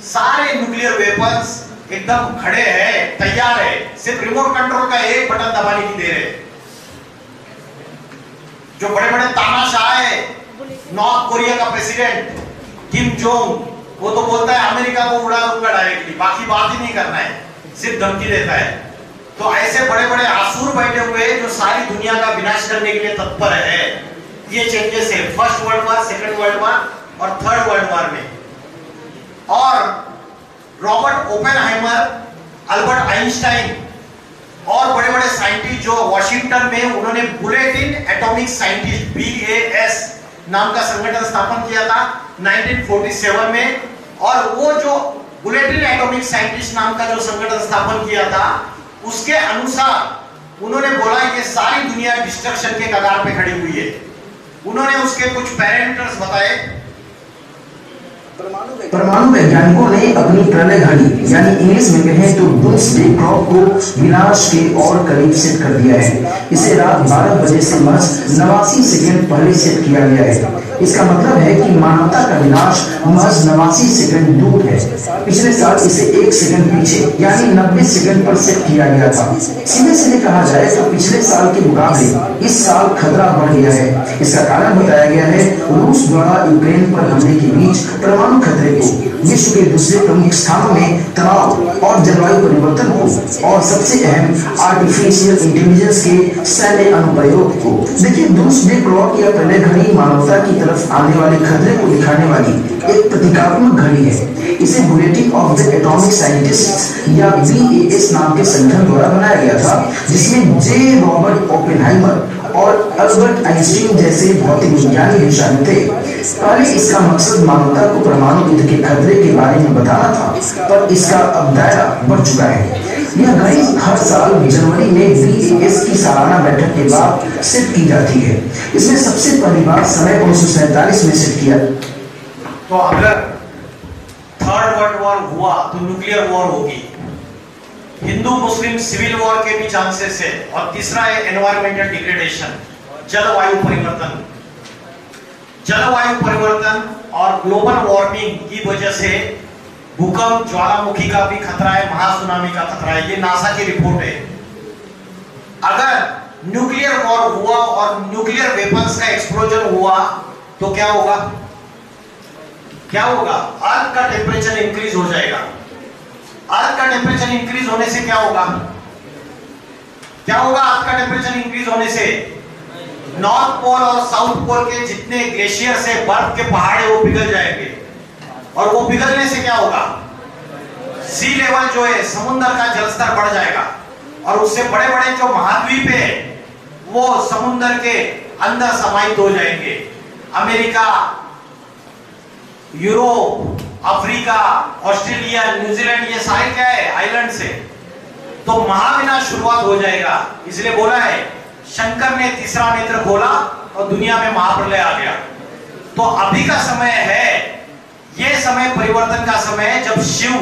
सारे न्यूक्लियर वेपन्स एकदम खड़े हैं, तैयार है। सिर्फ रिमोट कंट्रोल का एक बटन दबाने की देर है। जो बड़े बड़े तानाशाह है, नॉर्थ कोरिया का प्रेसिडेंट किम जोंग, वो तो बोलता है अमेरिका को उड़ा दूंगा डायरेक्टली, बाकी बात ही नहीं करना है, सिर्फ धमकी देता है। तो ऐसे बड़े बड़े आसुर बैठे हुए जो सारी दुनिया का विनाश करने के लिए तत्पर है। ये चेंजेस है 1st world war, 2nd world war और 3rd वर्ल्ड वॉर में। और रॉबर्ट ओपेनहाइमर, अल्बर्ट आइंस्टाइन और बड़े बड़े साइंटिस्ट जो वॉशिंगटन में उन्होंने बुलेटिन एटॉमिक साइंटिस्ट BAS नाम का संगठन स्थापन किया था 1947 में। और वो जो बुलेटिन एटॉमिक साइंटिस्ट नाम का जो संगठन स्थापन किया था उसके अनुसार उन्होंने बोला कि सारी दुनिया डिस्ट्रक्शन के कगार पे खड़ी हुई है। उन्होंने उसके कुछ पैरामीटर्स बताए। परमाणु वैज्ञानिकों ने अपनी प्रलय घड़ी यानी इंग्लिश में कहें तो डूम्सडे क्लॉक को विनाश के और करीब सेट कर दिया है। इसे रात 12 बजे से महज 89 सेकंड पहले सेट किया गया है। इसका मतलब है कि मानवता का विनाश महज 89 सेकंड दूर है। पिछले साल इसे 1 सेकंड पीछे यानी 90 सेकंड पर सेट किया गया था। सीधे सीधे कहा जाए तो पिछले साल के मुकाबले इस साल खतरा बढ़ गया है। इसका कारण बताया गया है रूस द्वारा यूक्रेन पर हमले के बीच परमाणु खतरे को, विश्व के दूसरे प्रमुख स्थानों में तनाव और जलवायु परिवर्तन को, और सबसे अहम आर्टिफिशियल इंटेलिजेंस के सैन्य अनुप्रयोग को। देखिए, डूम्सडे क्लॉक या प्रलय घड़ी मानवता की तरफ आने वाले खतरे को दिखाने वाली एक प्रतीकात्मक घड़ी है। इसे bulletin of the atomic scientist या BAS नाम के संगठन द्वारा बनाया गया था, जिसमें J. रॉबर्ट ओपेनहाइमर और अल्बर्ट आइंस्टीन जैसे भौतिक विज्ञानी भी शामिल थे। पहले इसका मकसद मानवता को परमाणु युद्ध के खतरे के बारे में बताना था, पर इसका अब दायरा बढ़ चुका है। यह घड़ी हर साल जनवरी में BAS की सालाना बैठक के बाद सेट की जाती है। इसमें सबसे पहली बार समय 1947 में सेट किया। तो अगर थर्ड वर्ल्ड वॉर हुआ तो न्यूक्लियर वॉर होगी, हिंदू मुस्लिम सिविल वॉर के भी चांसेस है, और तीसरा है एनवायरमेंटल डिग्रेडेशन, जलवायु परिवर्तन। जलवायु परिवर्तन और ग्लोबल वार्मिंग की वजह से भूकंप, ज्वालामुखी का भी खतरा है, महासुनामी का खतरा है। ये नासा की रिपोर्ट है। अगर न्यूक्लियर वॉर हुआ और न्यूक्लियर वेपन्स का एक्सप्लोजन हुआ तो क्या होगा? क्या होगा? अर्थ का टेम्परेचर इंक्रीज हो जाएगा। अर्थ का टेम्परेचर इंक्रीज होने से क्या होगा? क्या होगा अर्थ का टेम्परेचर इंक्रीज होने से? नॉर्थ पोल और साउथ पोल के जितने ग्लेशियर से बर्फ के पहाड़ है वो पिघल जाएंगे, और वो पिघलने से क्या होगा? सी लेवल जो है, समुद्र का जलस्तर बढ़ जाएगा, और उससे बड़े बड़े जो महाद्वीप है वो समुद्र के अंदर समाहित हो जाएंगे। America, Europe, Africa, Australia, New Zealand, ये सारे क्या है? आइलैंड से। तो महाविनाश शुरुआत हो जाएगा। इसलिए बोला है शंकर ने तीसरा नेत्र खोला और दुनिया में महाप्रलय आ गया। तो अभी का समय है, ये समय परिवर्तन का समय है, जब शिव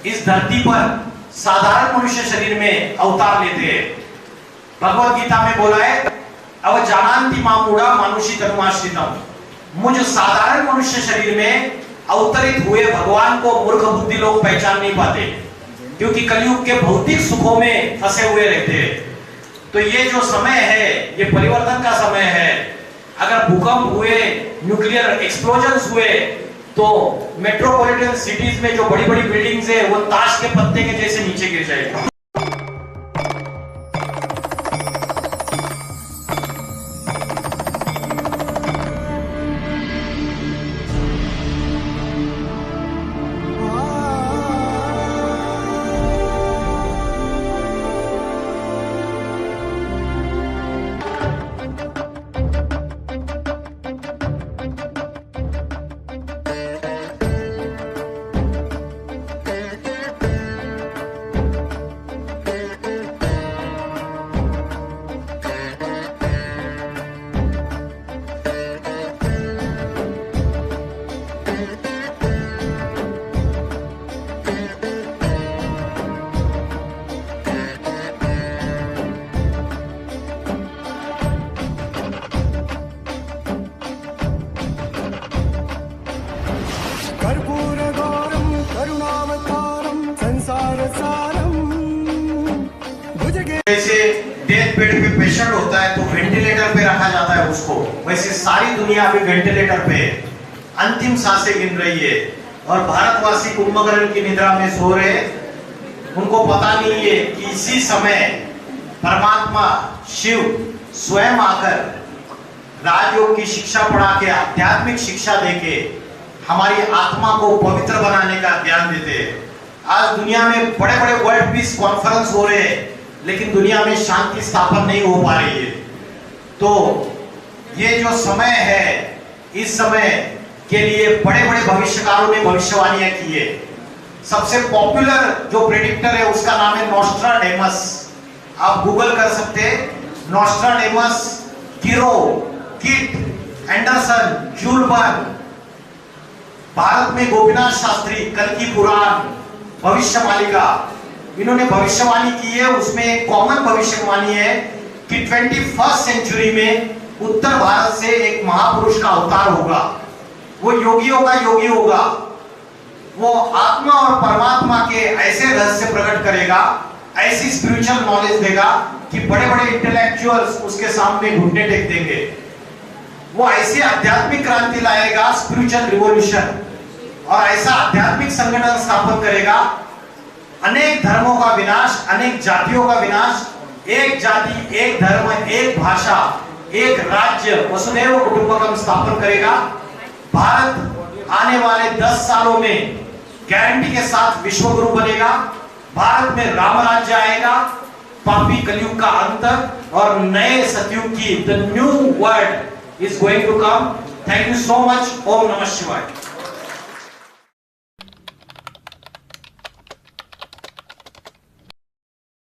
इस धरती पर साधारण मनुष्य शरीर में अवतार लेते हैं। भगवत गीता में बोला है अव जानांति मामूढ़ा मानुषी तनुमाश्रितम, मुझ साधारण मनुष्य शरीर में अवतरित हुए भगवान को मूर्ख बुद्धि लोग पहचान नहीं पाते, क्योंकि कलयुग के भौतिक सुखों में फंसे हुए रहते हैं। तो ये जो समय है ये परिवर्तन का समय है। अगर भूकंप हुए, न्यूक्लियर एक्सप्लोजन्स हुए, तो मेट्रोपॉलिटन सिटीज में जो बड़ी बड़ी बिल्डिंग्स है वो ताश के पत्ते के जैसे नीचे गिर जाएगी। जैसे डेथ बेड पे पेशेंट होता है तो वेंटिलेटर पे रखा जाता है उसको, वैसे सारी दुनिया अभी वेंटिलेटर पे अंतिम सांसें गिन रही है, और भारतवासी कुंभकर्ण की निद्रा में सो रहे। उनको पता नहीं है कि इसी समय परमात्मा शिव स्वयं आकर राजयोग की शिक्षा पढ़ा के, आध्यात्मिक शिक्षा देके हमारी आत्मा को पवित्र बनाने का ज्ञान देते हैं। आज दुनिया में बड़े बड़े वर्ल्ड पीस कॉन्फ्रेंस हो रहे हैं, लेकिन दुनिया में शांति स्थापन नहीं हो पा रही है। तो ये जो समय है, इस समय के लिए बड़े बड़े भविष्यकारों ने भविष्यवाणियां की है। सबसे पॉपुलर जो प्रेडिक्टर है उसका नाम है नॉस्ट्राडेमस। आप गूगल कर सकते हैं नॉस्ट्राडेमस, किरो, किट, एंडरसन, जूल वर्न। भारत में गोपीनाथ शास्त्री, कल की पुराण, भविष्यवाणिका, इन्होंने भविष्यवाणी की है। उसमें एक कॉमन भविष्यवाणी है कि 21st सेंचुरी में उत्तर भारत से एक महापुरुष का अवतार होगा, वो योगियों का योगी होगा, वो आत्मा और परमात्मा के ऐसे रहस्य प्रकट करेगा, ऐसी स्पिरिचुअल नॉलेज देगा कि बड़े बड़े इंटेलेक्चुअल्स उसके सामने घुटने टेक देंगे। वो ऐसी आध्यात्मिक क्रांति लाएगा, स्पिरिचुअल रिवॉल्यूशन, और ऐसा आध्यात्मिक संगठन स्थापन करेगा, अनेक धर्मों का विनाश, अनेक जातियों का विनाश, एक जाति, एक धर्म, एक भाषा, एक राज्य, वसुधैव कुटुंबकम स्थापन करेगा। भारत आने वाले 10 सालों में गारंटी के साथ विश्व गुरु बनेगा। भारत में राम राज्य आएगा, पापी कलयुग का अंत और नए सतयुग की the new world is going to come. Thank you so much. ओम नमः शिवाय।